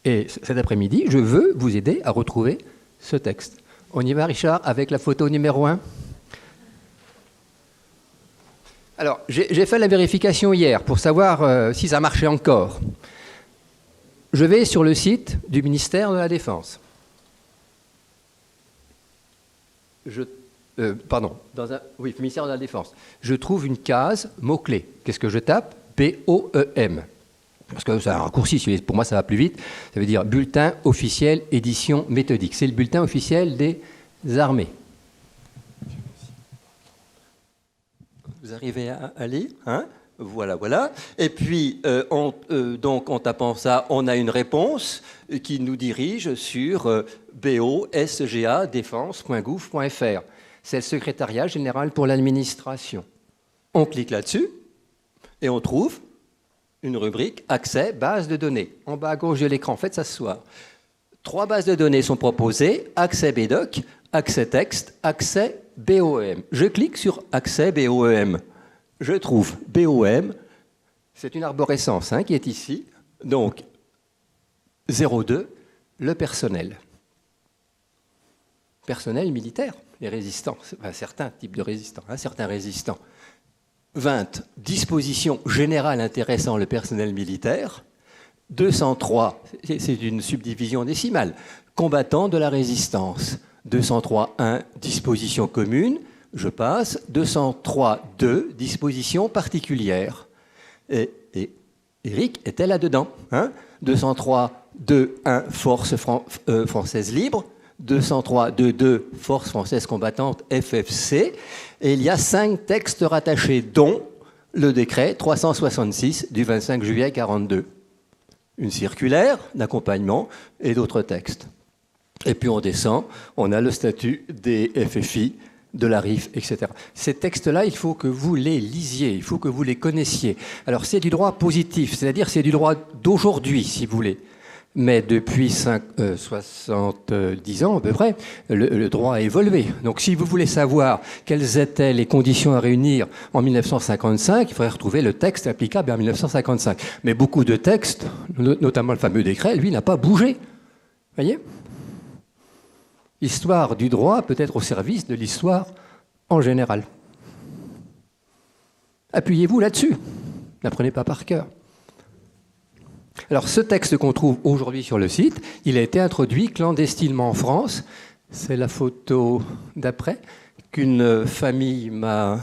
Et cet après-midi, je veux vous aider à retrouver ce texte. On y va, Richard, avec la photo numéro 1. Alors, j'ai fait la vérification hier pour savoir si ça marchait encore. Je vais sur le site du ministère de la Défense. Oui, ministère de la Défense. Je trouve une case, mot-clé. Qu'est-ce que je tape? BOEM. Parce que c'est un raccourci, pour moi ça va plus vite. Ça veut dire bulletin officiel édition méthodique. C'est le bulletin officiel des armées. Vous arrivez à lire, hein? Voilà. Et puis, donc, en tapant ça, on a une réponse qui nous dirige sur bosgadefense.gouv.fr. C'est le secrétariat général pour l'administration. On clique là-dessus et on trouve une rubrique accès base de données. En bas à gauche de l'écran, faites ça ce soir. 3 bases de données sont proposées, accès BDoc, accès texte, accès BOEM. Je clique sur accès BOEM. je trouve BOM, c'est une arborescence qui est ici, donc 02, le personnel. Personnel militaire, les résistants, certains types de résistants, certains résistants. 20, dispositions générales intéressant le personnel militaire. 203, c'est une subdivision décimale, combattants de la résistance. 203.1, dispositions communes, je passe. 203.2, dispositions particulières. Et Eric était là-dedans. 203.2.1, forces françaises libres. 203.2.2, forces françaises combattantes, FFC. Et il y a 5 textes rattachés, dont le décret 366 du 25 juillet 1942. Une circulaire d'accompagnement et d'autres textes. Et puis on descend, on a le statut des FFI, de la RIF, etc. Ces textes-là, il faut que vous les lisiez, il faut que vous les connaissiez. Alors c'est du droit positif, c'est-à-dire c'est du droit d'aujourd'hui, si vous voulez. Mais depuis 70 ans à peu près, le droit a évolué. Donc si vous voulez savoir quelles étaient les conditions à réunir en 1955, il faudrait retrouver le texte applicable en 1955. Mais beaucoup de textes, notamment le fameux décret, lui, n'a pas bougé. Voyez ? L'histoire du droit peut être au service de l'histoire en général. Appuyez-vous là-dessus. N'apprenez pas par cœur. Alors, ce texte qu'on trouve aujourd'hui sur le site, il a été introduit clandestinement en France. C'est la photo d'après qu'une famille m'a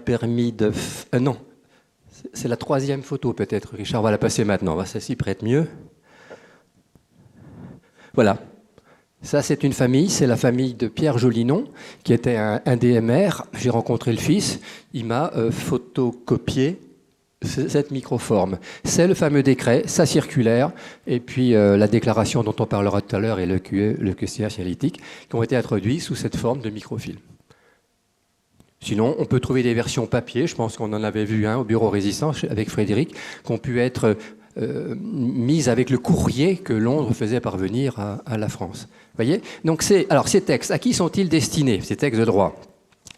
permis de... non, c'est la 3e photo peut-être. Richard va la passer maintenant. Ça s'y prête mieux. Voilà. Ça, c'est une famille, c'est la famille de Pierre Jolinon, qui était un DMR. J'ai rencontré le fils, il m'a photocopié cette microforme. C'est le fameux décret, sa circulaire, et puis la déclaration dont on parlera tout à l'heure et le questionnaire signalétique, qui ont été introduits sous cette forme de microfilm. Sinon, on peut trouver des versions papier, je pense qu'on en avait vu un au bureau Résistance avec Frédéric, qui ont pu être mises avec le courrier que Londres faisait parvenir à la France. Voyez ? Donc alors ces textes, à qui sont-ils destinés, ces textes de droit ?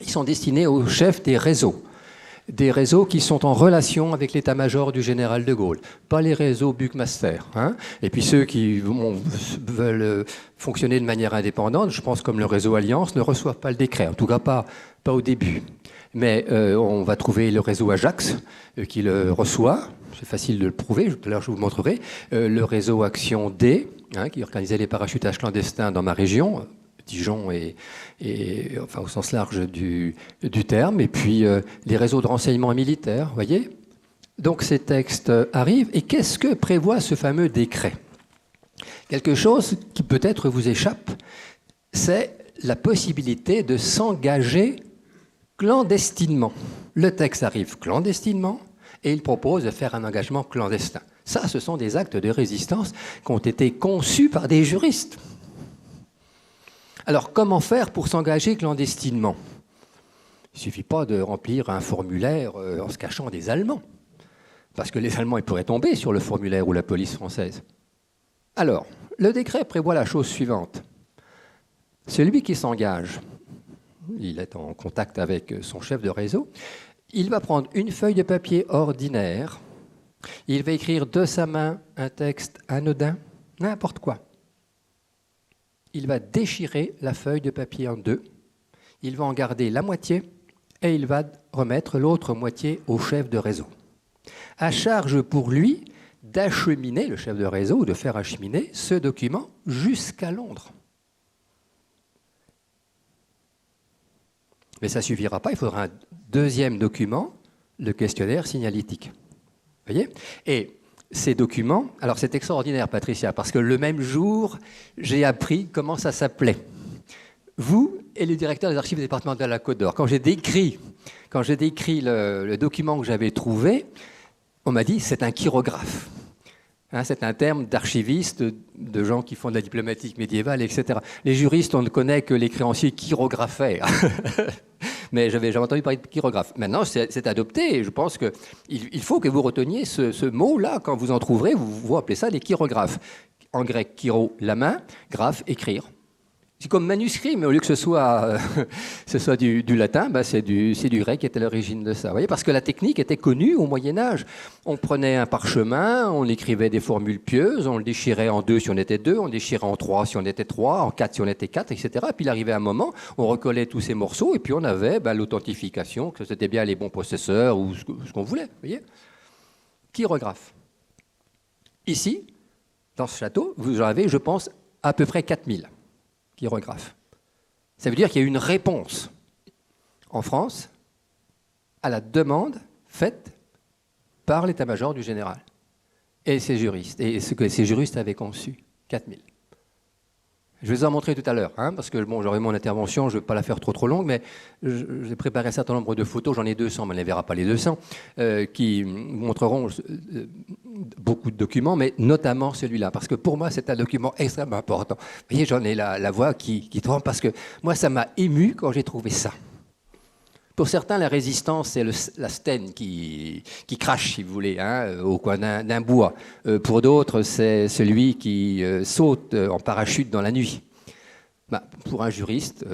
Ils sont destinés aux chefs des réseaux qui sont en relation avec l'état-major du général de Gaulle, pas les réseaux Buckmaster. Et puis ceux qui veulent fonctionner de manière indépendante, je pense comme le réseau Alliance, ne reçoivent pas le décret, en tout cas pas au début. Mais on va trouver le réseau Ajax qui le reçoit, c'est facile de le prouver, tout à l'heure je vous montrerai, le réseau Action D, qui organisait les parachutages clandestins dans ma région, Dijon et enfin, au sens large du terme, et puis les réseaux de renseignement militaire, voyez. Donc ces textes arrivent, et qu'est-ce que prévoit ce fameux décret ? Quelque chose qui peut-être vous échappe, c'est la possibilité de s'engager clandestinement. Le texte arrive clandestinement, et il propose de faire un engagement clandestin. Ça, ce sont des actes de résistance qui ont été conçus par des juristes. Alors, comment faire pour s'engager clandestinement ? Il ne suffit pas de remplir un formulaire en se cachant des Allemands, parce que les Allemands ils pourraient tomber sur le formulaire ou la police française. Alors, le décret prévoit la chose suivante. Celui qui s'engage, il est en contact avec son chef de réseau, il va prendre une feuille de papier ordinaire, il va écrire de sa main un texte anodin, n'importe quoi. Il va déchirer la feuille de papier en deux, il va en garder la moitié et il va remettre l'autre moitié au chef de réseau. À charge pour lui d'acheminer, le chef de réseau, ou de faire acheminer ce document jusqu'à Londres. Mais ça ne suffira pas, il faudra un deuxième document, le questionnaire signalétique. Vous voyez ? Et ces documents, alors c'est extraordinaire, Patricia, parce que le même jour, j'ai appris comment ça s'appelait. Vous et le directeur des archives départementales de la Côte d'Or, quand j'ai décrit le document que j'avais trouvé, on m'a dit c'est un chirographe. C'est un terme d'archivistes, de gens qui font de la diplomatique médiévale, etc. Les juristes, on ne connaît que les créanciers chirographaires. Mais j'avais jamais entendu parler de chirographe. Maintenant, c'est adopté et je pense qu'il faut que vous reteniez ce mot-là. Quand vous en trouverez, vous appelez ça des chirographes. En grec, chiro, la main, graphe, écrire. C'est comme manuscrit, mais au lieu que ce soit, ce soit du latin, c'est du grec qui était l'origine de ça. Vous voyez, parce que la technique était connue au Moyen-Âge. On prenait un parchemin, on écrivait des formules pieuses, on le déchirait en 2 si on était 2, on le déchirait en 3 si on était 3, en 4 si on était 4, etc. Puis il arrivait un moment, on recollait tous ces morceaux et puis on avait l'authentification, que c'était bien les bons possesseurs ou ce qu'on voulait. Vous voyez, chirographe. Ici, dans ce château, vous en avez, je pense, à peu près 4000. Chirographe. Ça veut dire qu'il y a une réponse en France à la demande faite par l'état-major du général et ses juristes, et ce que ces juristes avaient conçu. 4000. Je vais vous en montrer tout à l'heure, parce que j'aurai mon intervention, je ne vais pas la faire trop longue, mais j'ai préparé un certain nombre de photos, j'en ai 200, mais on ne les verra pas les 200, qui montreront beaucoup de documents, mais notamment celui-là, parce que pour moi, c'est un document extrêmement important. Vous voyez, j'en ai la voix qui tremble, parce que moi, ça m'a ému quand j'ai trouvé ça. Pour certains, la résistance, c'est la stène qui crache, si vous voulez, au coin d'un bois. Pour d'autres, c'est celui qui saute en parachute dans la nuit. Pour un juriste,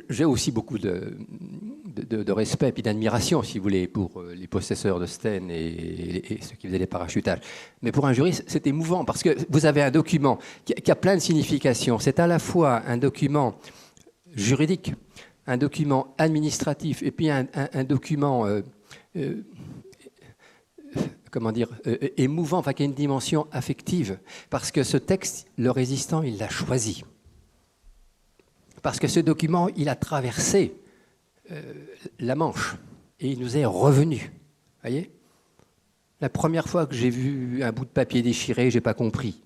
j'ai aussi beaucoup de respect et d'admiration, si vous voulez, pour les possesseurs de stènes et ceux qui faisaient les parachutages. Mais pour un juriste, c'est émouvant, parce que vous avez un document qui a plein de significations. C'est à la fois un document juridique, un document administratif et puis un document émouvant, qui a une dimension affective. Parce que ce texte, le résistant, il l'a choisi. Parce que ce document, il a traversé la Manche et il nous est revenu. Voyez ? La première fois que j'ai vu un bout de papier déchiré, je n'ai pas compris.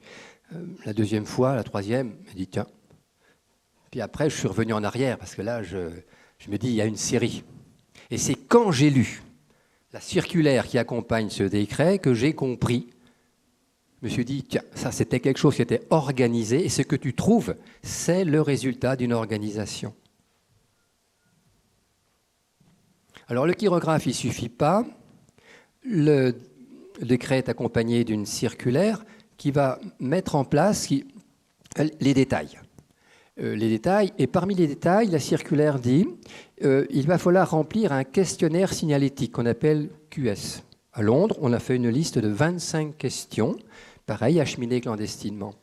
La deuxième fois, la troisième, je me dis tiens. Puis après, je suis revenu en arrière, parce que là, je me dis, il y a une série. Et c'est quand j'ai lu la circulaire qui accompagne ce décret que j'ai compris. Je me suis dit, tiens, ça c'était quelque chose qui était organisé, et ce que tu trouves, c'est le résultat d'une organisation. Alors le chirographe, il ne suffit pas. Le décret est accompagné d'une circulaire qui va mettre en place les détails. Et parmi les détails, la circulaire dit il va falloir remplir un questionnaire signalétique qu'on appelle QS. À Londres, on a fait une liste de 25 questions, pareil, acheminées clandestinement.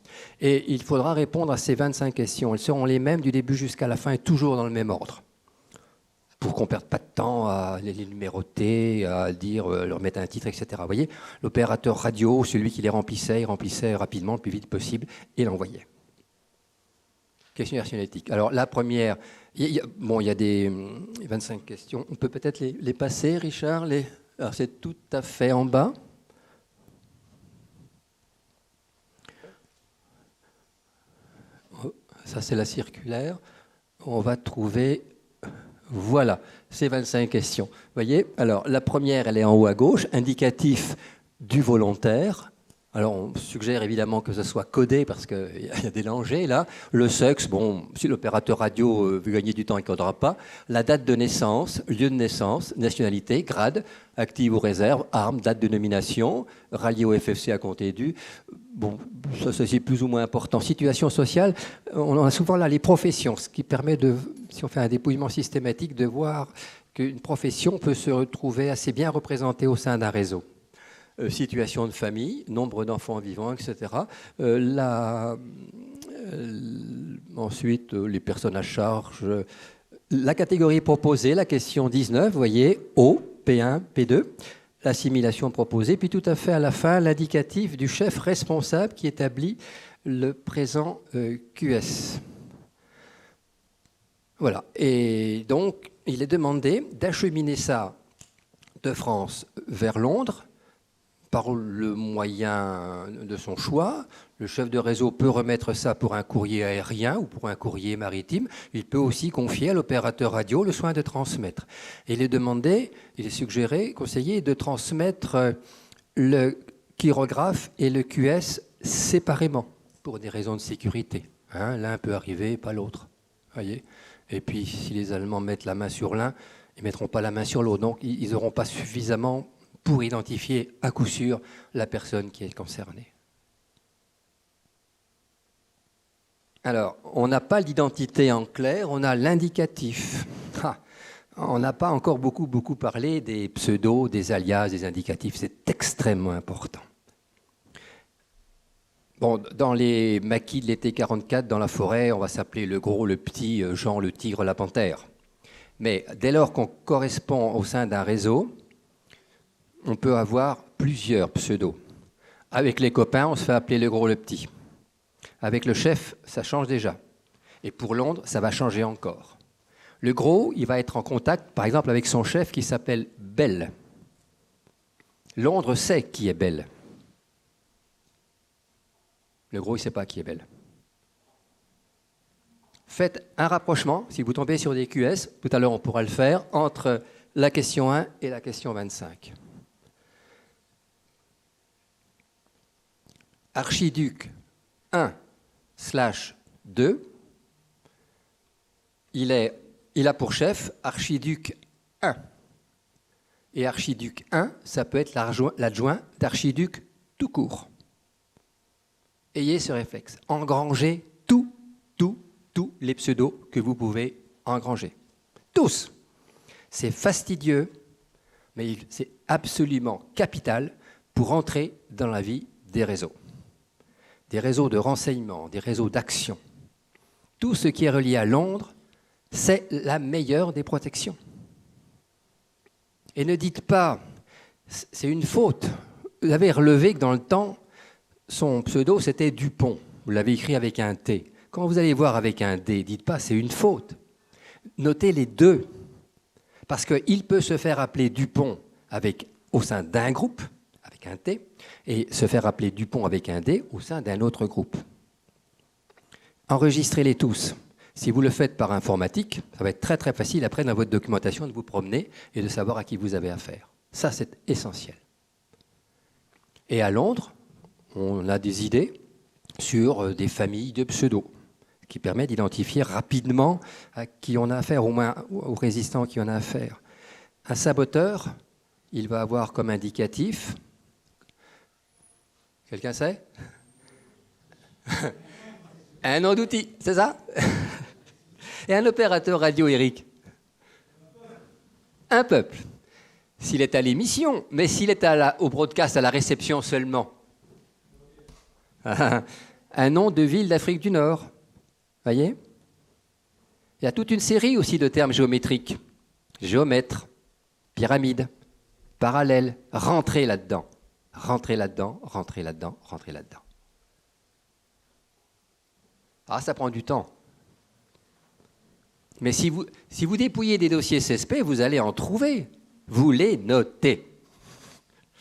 Et il faudra répondre à ces 25 questions. Elles seront les mêmes du début jusqu'à la fin et toujours dans le même ordre, pour qu'on ne perde pas de temps à les numéroter, à dire, leur mettre un titre, etc. Vous voyez, l'opérateur radio, celui qui les remplissait, il remplissait rapidement, le plus vite possible, et l'envoyait. Questionnaire signalétique. Alors la première, il y a des 25 questions. On peut peut-être les passer, Richard. Alors c'est tout à fait en bas. Ça c'est la circulaire. On va trouver, voilà, ces 25 questions. Vous voyez, alors la première, elle est en haut à gauche, indicatif du volontaire. Alors, on suggère évidemment que ce soit codé parce qu'il y a des dangers là. Le sexe, si l'opérateur radio veut gagner du temps, il ne codera pas. La date de naissance, lieu de naissance, nationalité, grade, active ou réserve, arme, date de nomination, rallié au FFC à compter du. Ça c'est plus ou moins important. Situation sociale, on a souvent là les professions, ce qui permet si on fait un dépouillement systématique, de voir qu'une profession peut se retrouver assez bien représentée au sein d'un réseau. Situation de famille, nombre d'enfants vivants, etc. Ensuite, les personnes à charge. La catégorie proposée, la question 19, vous voyez, O, P1, P2, l'assimilation proposée, puis tout à fait à la fin, l'indicatif du chef responsable qui établit le présent QS. Voilà. Et donc, il est demandé d'acheminer ça de France vers Londres, par le moyen de son choix. Le chef de réseau peut remettre ça pour un courrier aérien ou pour un courrier maritime. Il peut aussi confier à l'opérateur radio le soin de transmettre. Et il est suggéré, conseillé, de transmettre le chirographe et le QS séparément, pour des raisons de sécurité. L'un peut arriver, pas l'autre. Voyez. Et puis, si les Allemands mettent la main sur l'un, ils ne mettront pas la main sur l'autre. Donc, ils n'auront pas suffisamment pour identifier à coup sûr la personne qui est concernée. Alors, on n'a pas l'identité en clair, on a l'indicatif. On n'a pas encore beaucoup parlé des pseudos, des alias, des indicatifs. C'est extrêmement important. Bon, dans les maquis de l'été 44, dans la forêt, on va s'appeler le gros, le petit, Jean, le tigre, la panthère. Mais dès lors qu'on correspond au sein d'un réseau, on peut avoir plusieurs pseudos. Avec les copains, on se fait appeler le gros, le petit. Avec le chef, ça change déjà. Et pour Londres, ça va changer encore. Le gros, il va être en contact, par exemple, avec son chef qui s'appelle Belle. Londres sait qui est Belle. Le gros, il ne sait pas qui est Belle. Faites un rapprochement, si vous tombez sur des QS, tout à l'heure on pourra le faire, entre la question 1 et la question 25. Archiduc 1/2, il a pour chef archiduc 1. Et archiduc 1, ça peut être l'adjoint d'archiduc tout court. Ayez ce réflexe. Engrangez tous les pseudos que vous pouvez engranger. Tous. C'est fastidieux, mais c'est absolument capital pour entrer dans la vie des réseaux. Des réseaux de renseignement, des réseaux d'action. Tout ce qui est relié à Londres, c'est la meilleure des protections. Et ne dites pas, c'est une faute. Vous avez relevé que dans le temps, son pseudo, c'était Dupont. Vous l'avez écrit avec un T. Quand vous allez voir avec un D, dites pas, c'est une faute. Notez les deux. Parce qu'il peut se faire appeler Dupont au sein d'un groupe, avec un T, et se faire appeler Dupont avec un D au sein d'un autre groupe. Enregistrez-les tous. Si vous le faites par informatique, ça va être très très facile après dans votre documentation de vous promener et de savoir à qui vous avez affaire. Ça, c'est essentiel. Et à Londres, on a des idées sur des familles de pseudos, qui permet d'identifier rapidement à qui on a affaire, au moins aux résistants qui on a affaire. Un saboteur, il va avoir comme indicatif, quelqu'un sait? Un nom d'outil, c'est ça? Et un opérateur radio, Eric? Un peuple. S'il est à l'émission, mais s'il est au broadcast, à la réception seulement. Un nom de ville d'Afrique du Nord. Voyez? Il y a toute une série aussi de termes géométriques. Géomètre, pyramide, parallèle. Rentrez là-dedans. Rentrez là-dedans, rentrez là-dedans, rentrez là-dedans. Ah, ça prend du temps. Mais si vous dépouillez des dossiers CSP, vous allez en trouver. Vous les notez.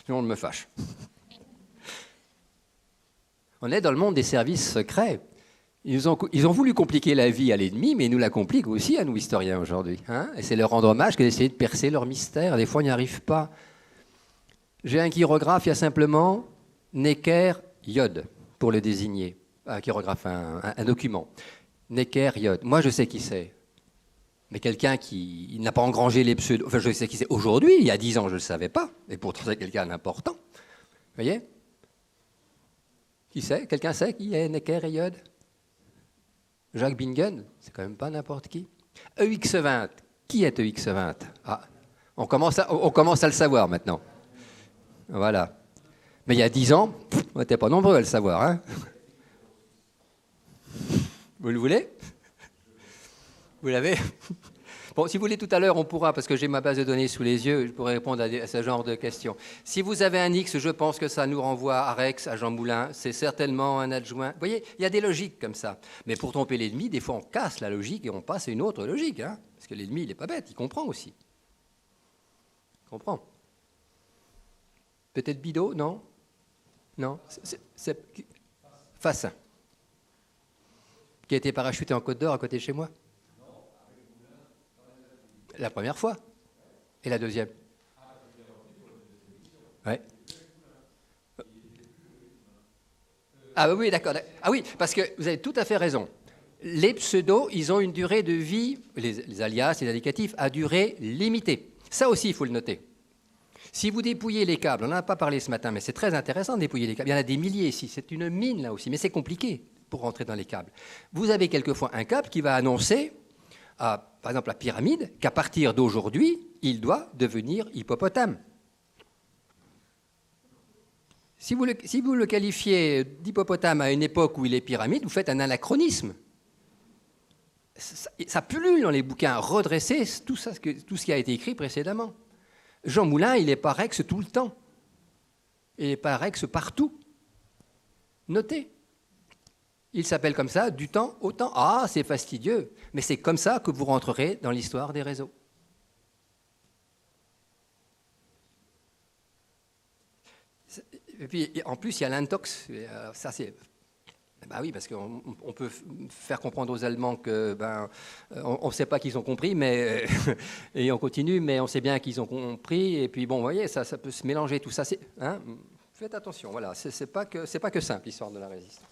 Sinon, on me fâche. On est dans le monde des services secrets. Ils ont voulu compliquer la vie à l'ennemi, mais ils nous la compliquent aussi à nous, historiens, aujourd'hui. Hein, et c'est leur rendre hommage que d'essayer de percer leur mystère. Des fois, on n'y arrive pas. J'ai un chirographe, il y a simplement Necker Iode pour le désigner. Un chirographe, un document. Necker Iode. Moi, je sais qui c'est. Mais quelqu'un qui n'a pas engrangé les pseudos... Enfin, je sais qui c'est aujourd'hui. Il y a 10 ans, je ne le savais pas. Et pourtant, c'est quelqu'un d'important. Vous voyez? Qui c'est? Quelqu'un sait qui est Necker et Iode? Jacques Bingen? C'est quand même pas n'importe qui. EX20. Qui est EX20? Ah, on commence à le savoir maintenant. Voilà. Mais il y a 10 ans, on n'était pas nombreux à le savoir. Hein, vous le voulez? Vous l'avez? Bon, si vous voulez, tout à l'heure, on pourra, parce que j'ai ma base de données sous les yeux, je pourrais répondre à ce genre de questions. Si vous avez un X, je pense que ça nous renvoie à Rex, à Jean Moulin. C'est certainement un adjoint. Vous voyez, il y a des logiques comme ça. Mais pour tromper l'ennemi, des fois, on casse la logique et on passe à une autre logique. Hein, parce que l'ennemi, il n'est pas bête, il comprend aussi. Il comprend. Peut-être Bidault, non? Non, c'est Fassin. Qui a été parachuté en Côte d'Or à côté de chez moi? La première fois. Et la deuxième? Ouais. Ah oui, d'accord. Ah oui, parce que vous avez tout à fait raison. Les pseudos, ils ont une durée de vie, les alias, les indicatifs, à durée limitée. Ça aussi, il faut le noter. Si vous dépouillez les câbles, on n'en a pas parlé ce matin, mais c'est très intéressant de dépouiller les câbles. Il y en a des milliers ici. C'est une mine là aussi, mais c'est compliqué. pour rentrer dans les câbles. Vous avez quelquefois un câble qui va annoncer, par exemple la pyramide, qu'à partir d'aujourd'hui, il doit devenir hippopotame. Si vous le qualifiez d'hippopotame à une époque où il est pyramide, vous faites un anachronisme. Ça pullule dans les bouquins, redresser tout ce qui a été écrit précédemment. Jean Moulin, il est par Rex tout le temps. Il est par Rex partout. Notez. Il s'appelle comme ça, du temps au temps. Ah, c'est fastidieux. Mais c'est comme ça que vous rentrerez dans l'histoire des réseaux. Et puis, en plus, il y a l'intox. Ça, c'est... Ben oui, parce qu'on peut faire comprendre aux Allemands que on ne sait pas qu'ils ont compris, mais et on continue, mais on sait bien qu'ils ont compris. Et puis bon, vous voyez, ça peut se mélanger tout ça. Hein, faites attention, voilà, c'est pas que simple l'histoire de la résistance.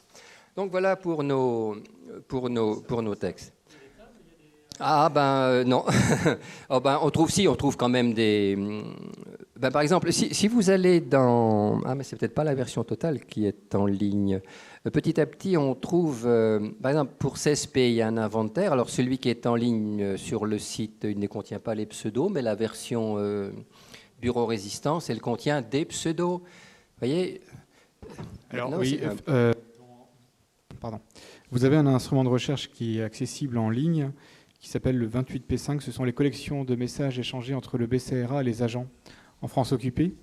Donc voilà pour nos textes. Ah non. Oh, on trouve quand même des. Par exemple, si vous allez dans. Ah mais c'est peut-être pas la version totale qui est en ligne. Petit à petit, on trouve, par exemple, pour CSP, il y a un inventaire. Alors celui qui est en ligne sur le site, il ne contient pas les pseudos, mais la version Bureau Résistance, elle contient des pseudos. Vous voyez. Alors non, oui. Pardon. Vous avez un instrument de recherche qui est accessible en ligne, qui s'appelle le 28P5. Ce sont les collections de messages échangés entre le BCRA et les agents en France occupée.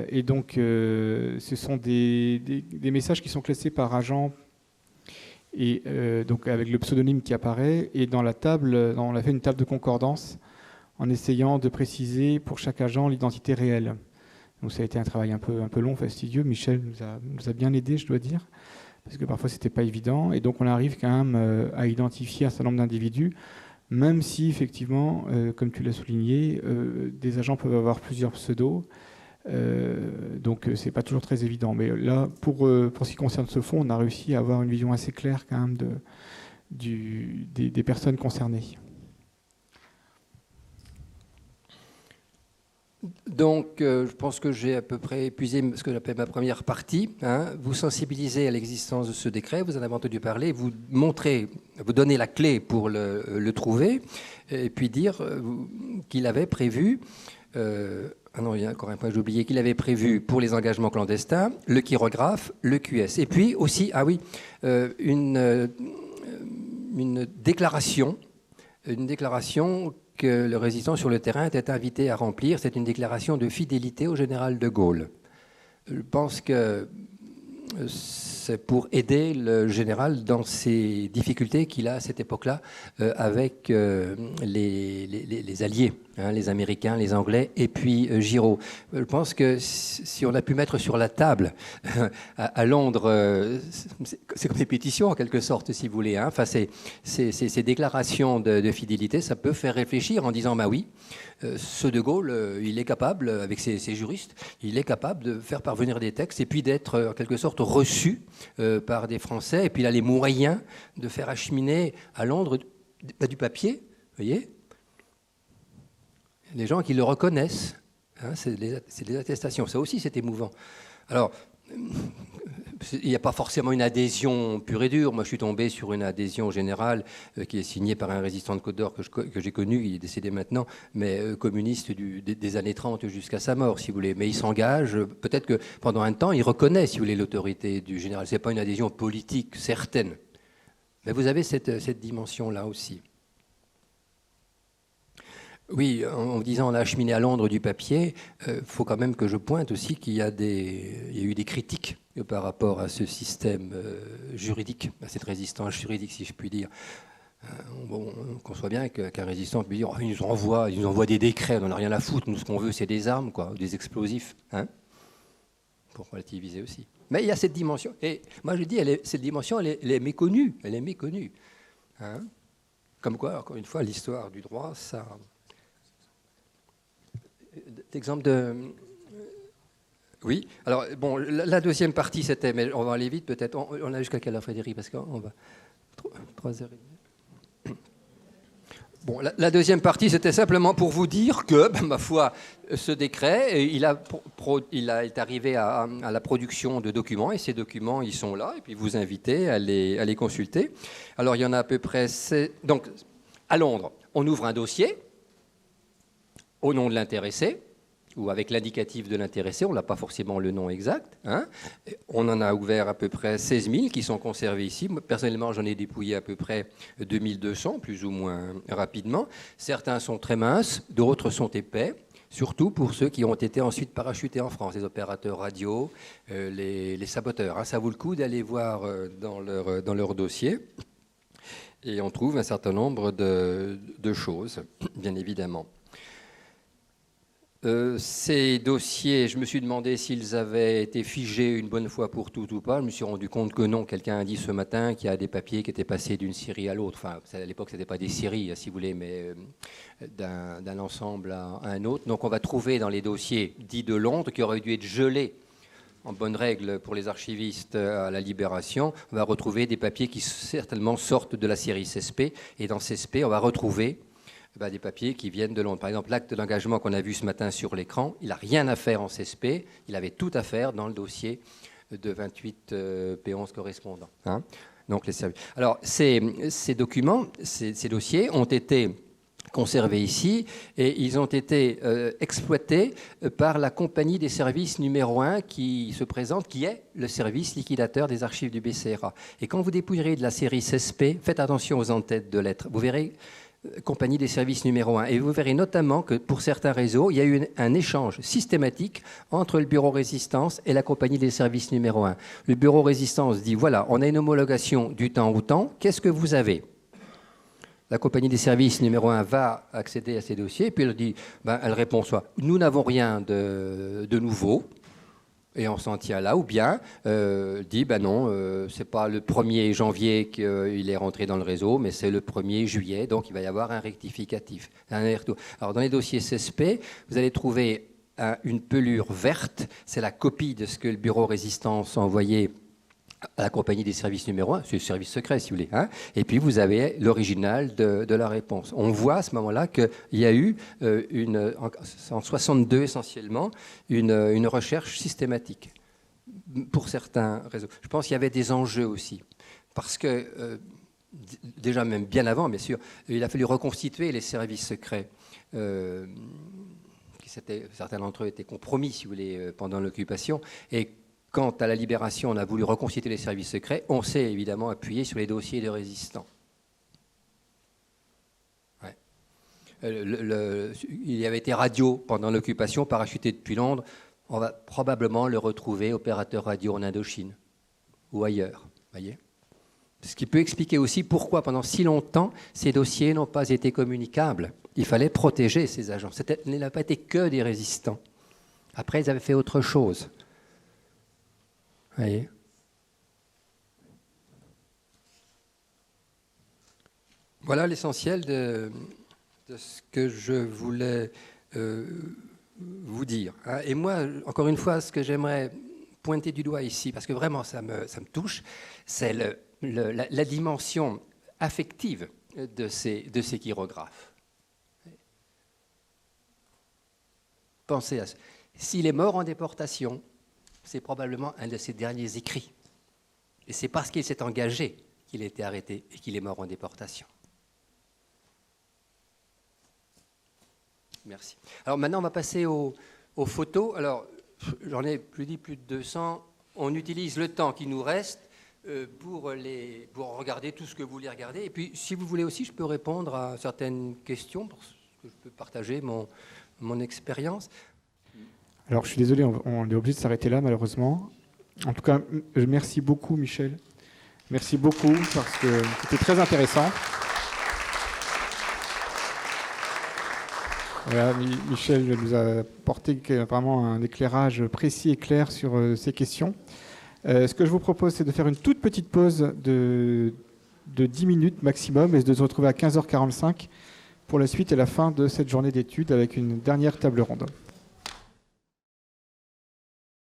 Et donc, ce sont des messages qui sont classés par agent, et donc avec le pseudonyme qui apparaît. Et dans la table, on a fait une table de concordance en essayant de préciser pour chaque agent l'identité réelle. Donc, ça a été un travail un peu long, fastidieux. Michel nous a bien aidé, je dois dire, parce que parfois c'était pas évident. Et donc, on arrive quand même à identifier un certain nombre d'individus, même si effectivement, comme tu l'as souligné, des agents peuvent avoir plusieurs pseudos. Donc c'est pas toujours très évident, mais là pour ce qui concerne ce fonds, on a réussi à avoir une vision assez claire quand même des personnes concernées. Donc je pense que j'ai à peu près épuisé ce que j'appelle ma première partie. Hein. Vous sensibilisez à l'existence de ce décret, vous en avez entendu parler, vous donnez la clé pour le trouver, et puis dire qu'il avait prévu ah non, il y a encore un point que j'ai oublié, qu'il avait prévu pour les engagements clandestins, le chirographe, le QS. Et puis aussi, une déclaration que le résistant sur le terrain était invité à remplir. C'est une déclaration de fidélité au général de Gaulle. Je pense que c'est pour aider le général dans ses difficultés qu'il a à cette époque-là avec les alliés, hein, les Américains, les Anglais et puis Giraud. Je pense que si on a pu mettre sur la table à Londres, c'est comme des pétitions en quelque sorte, si vous voulez. Hein. Enfin, ces déclarations de fidélité, ça peut faire réfléchir en disant, bah oui, ce de Gaulle, il est capable, avec ses juristes, il est capable de faire parvenir des textes et puis d'être en quelque sorte reçu par des Français. Et puis il a les moyens de faire acheminer à Londres du papier, vous voyez, des gens qui le reconnaissent. Hein, c'est des attestations. Ça aussi, c'est émouvant. Alors, il n'y a pas forcément une adhésion pure et dure. Moi, je suis tombé sur une adhésion générale qui est signée par un résistant de Côte d'Or que j'ai connu, il est décédé maintenant, mais communiste des années 30 jusqu'à sa mort, si vous voulez. Mais il s'engage, peut-être que pendant un temps, il reconnaît, si vous voulez, l'autorité du général. Ce n'est pas une adhésion politique certaine. Mais vous avez cette dimension-là aussi. Oui, en disant on a acheminé à Londres du papier, faut quand même que je pointe aussi qu'il y a eu des critiques par rapport à ce système juridique, à cette résistance juridique, si je puis dire. On conçoit bien qu'un résistant peut dire ils nous envoient des décrets, on n'en a rien à foutre, nous ce qu'on veut c'est des armes, quoi, des explosifs, hein, pour relativiser aussi. Mais il y a cette dimension, et moi je dis, cette dimension elle est méconnue, hein. Comme quoi, encore une fois, l'histoire du droit, ça... Exemple de... Oui, alors, bon, la deuxième partie, c'était... Mais on va aller vite, peut-être. On a jusqu'à quelle heure, Frédéric? Parce qu'on va... 3h30. Bon, la deuxième partie, c'était simplement pour vous dire que, ma foi, ce décret, il est arrivé à la production de documents, et ces documents, ils sont là, et puis vous invitez à les consulter. Alors, il y en a à peu près... Donc, à Londres, on ouvre un dossier au nom de l'intéressé, ou avec l'indicatif de l'intéressé, on n'a pas forcément le nom exact. Hein. On en a ouvert à peu près 16 000 qui sont conservés ici. Moi, personnellement, j'en ai dépouillé à peu près 2200, plus ou moins rapidement. Certains sont très minces, d'autres sont épais, surtout pour ceux qui ont été ensuite parachutés en France, les opérateurs radio, les saboteurs. Hein. Ça vaut le coup d'aller voir dans leur dossier. Et on trouve un certain nombre de choses, bien évidemment. Ces dossiers, je me suis demandé s'ils avaient été figés une bonne fois pour toutes ou pas. Je me suis rendu compte que non. Quelqu'un a dit ce matin qu'il y a des papiers qui étaient passés d'une série à l'autre. Enfin, à l'époque, ce n'était pas des séries, si vous voulez, mais d'un ensemble à un autre. Donc, on va trouver dans les dossiers dits de Londres, qui auraient dû être gelés en bonne règle pour les archivistes à la Libération, on va retrouver des papiers qui certainement sortent de la série CESP. Et dans CESP, on va retrouver des papiers qui viennent de Londres. Par exemple, l'acte d'engagement qu'on a vu ce matin sur l'écran, il n'a rien à faire en CSP, il avait tout à faire dans le dossier de 28 P11 correspondants. Hein. Donc, les services. Alors, ces documents, ces dossiers ont été conservés ici et ils ont été exploités par la compagnie des services numéro 1 qui se présente, qui est le service liquidateur des archives du BCRA. Et quand vous dépouillerez de la série CSP, faites attention aux entêtes de lettres. Vous verrez compagnie des services numéro 1. Et vous verrez notamment que pour certains réseaux, il y a eu un échange systématique entre le bureau résistance et la compagnie des services numéro 1. Le bureau résistance dit, voilà, on a une homologation du temps au temps, qu'est-ce que vous avez ? La compagnie des services numéro 1 va accéder à ces dossiers, puis elle dit, elle répond soit, nous n'avons rien de nouveau, et on s'en tient là, ou bien dit, non, c'est pas le 1er janvier qu'il est rentré dans le réseau, mais c'est le 1er juillet, donc il va y avoir un rectificatif. Alors dans les dossiers CSP, vous allez trouver une pelure verte, c'est la copie de ce que le bureau résistance a envoyé à la compagnie des services numéro 1, c'est le service secret si vous voulez, hein. Et puis vous avez l'original de la réponse. On voit à ce moment-là qu'il y a eu, en 62 essentiellement, une recherche systématique pour certains réseaux. Je pense qu'il y avait des enjeux aussi, parce que, déjà même bien avant, bien sûr, il a fallu reconstituer les services secrets. Certains d'entre eux étaient compromis, si vous voulez, pendant l'occupation, et quant à la Libération, on a voulu reconstituer les services secrets. On s'est évidemment appuyé sur les dossiers de résistants. Ouais. Il y avait été radio pendant l'occupation, parachuté depuis Londres. On va probablement le retrouver opérateur radio en Indochine ou ailleurs. Voyez ? Ce qui peut expliquer aussi pourquoi pendant si longtemps ces dossiers n'ont pas été communicables. Il fallait protéger ces agents. Il n'a pas été que des résistants. Après, ils avaient fait autre chose. Voyez. Voilà l'essentiel de ce que je voulais vous dire. Et moi, encore une fois, ce que j'aimerais pointer du doigt ici, parce que vraiment ça me touche, c'est la dimension affective de ces chirographes. Pensez à ça. S'il est mort en déportation, c'est probablement un de ses derniers écrits. Et c'est parce qu'il s'est engagé qu'il a été arrêté et qu'il est mort en déportation. Merci. Alors maintenant, on va passer aux photos. Alors, j'en ai plus de 200. On utilise le temps qui nous reste pour regarder tout ce que vous voulez regarder. Et puis, si vous voulez aussi, je peux répondre à certaines questions, parce que je peux partager mon expérience. Alors, je suis désolé, on est obligé de s'arrêter là, malheureusement. En tout cas, merci beaucoup, Michel. Merci beaucoup, parce que c'était très intéressant. Voilà, Michel nous a apporté vraiment un éclairage précis et clair sur ces questions. Ce que je vous propose, c'est de faire une toute petite pause de 10 minutes maximum et de se retrouver à 15h45 pour la suite et la fin de cette journée d'études avec une dernière table ronde.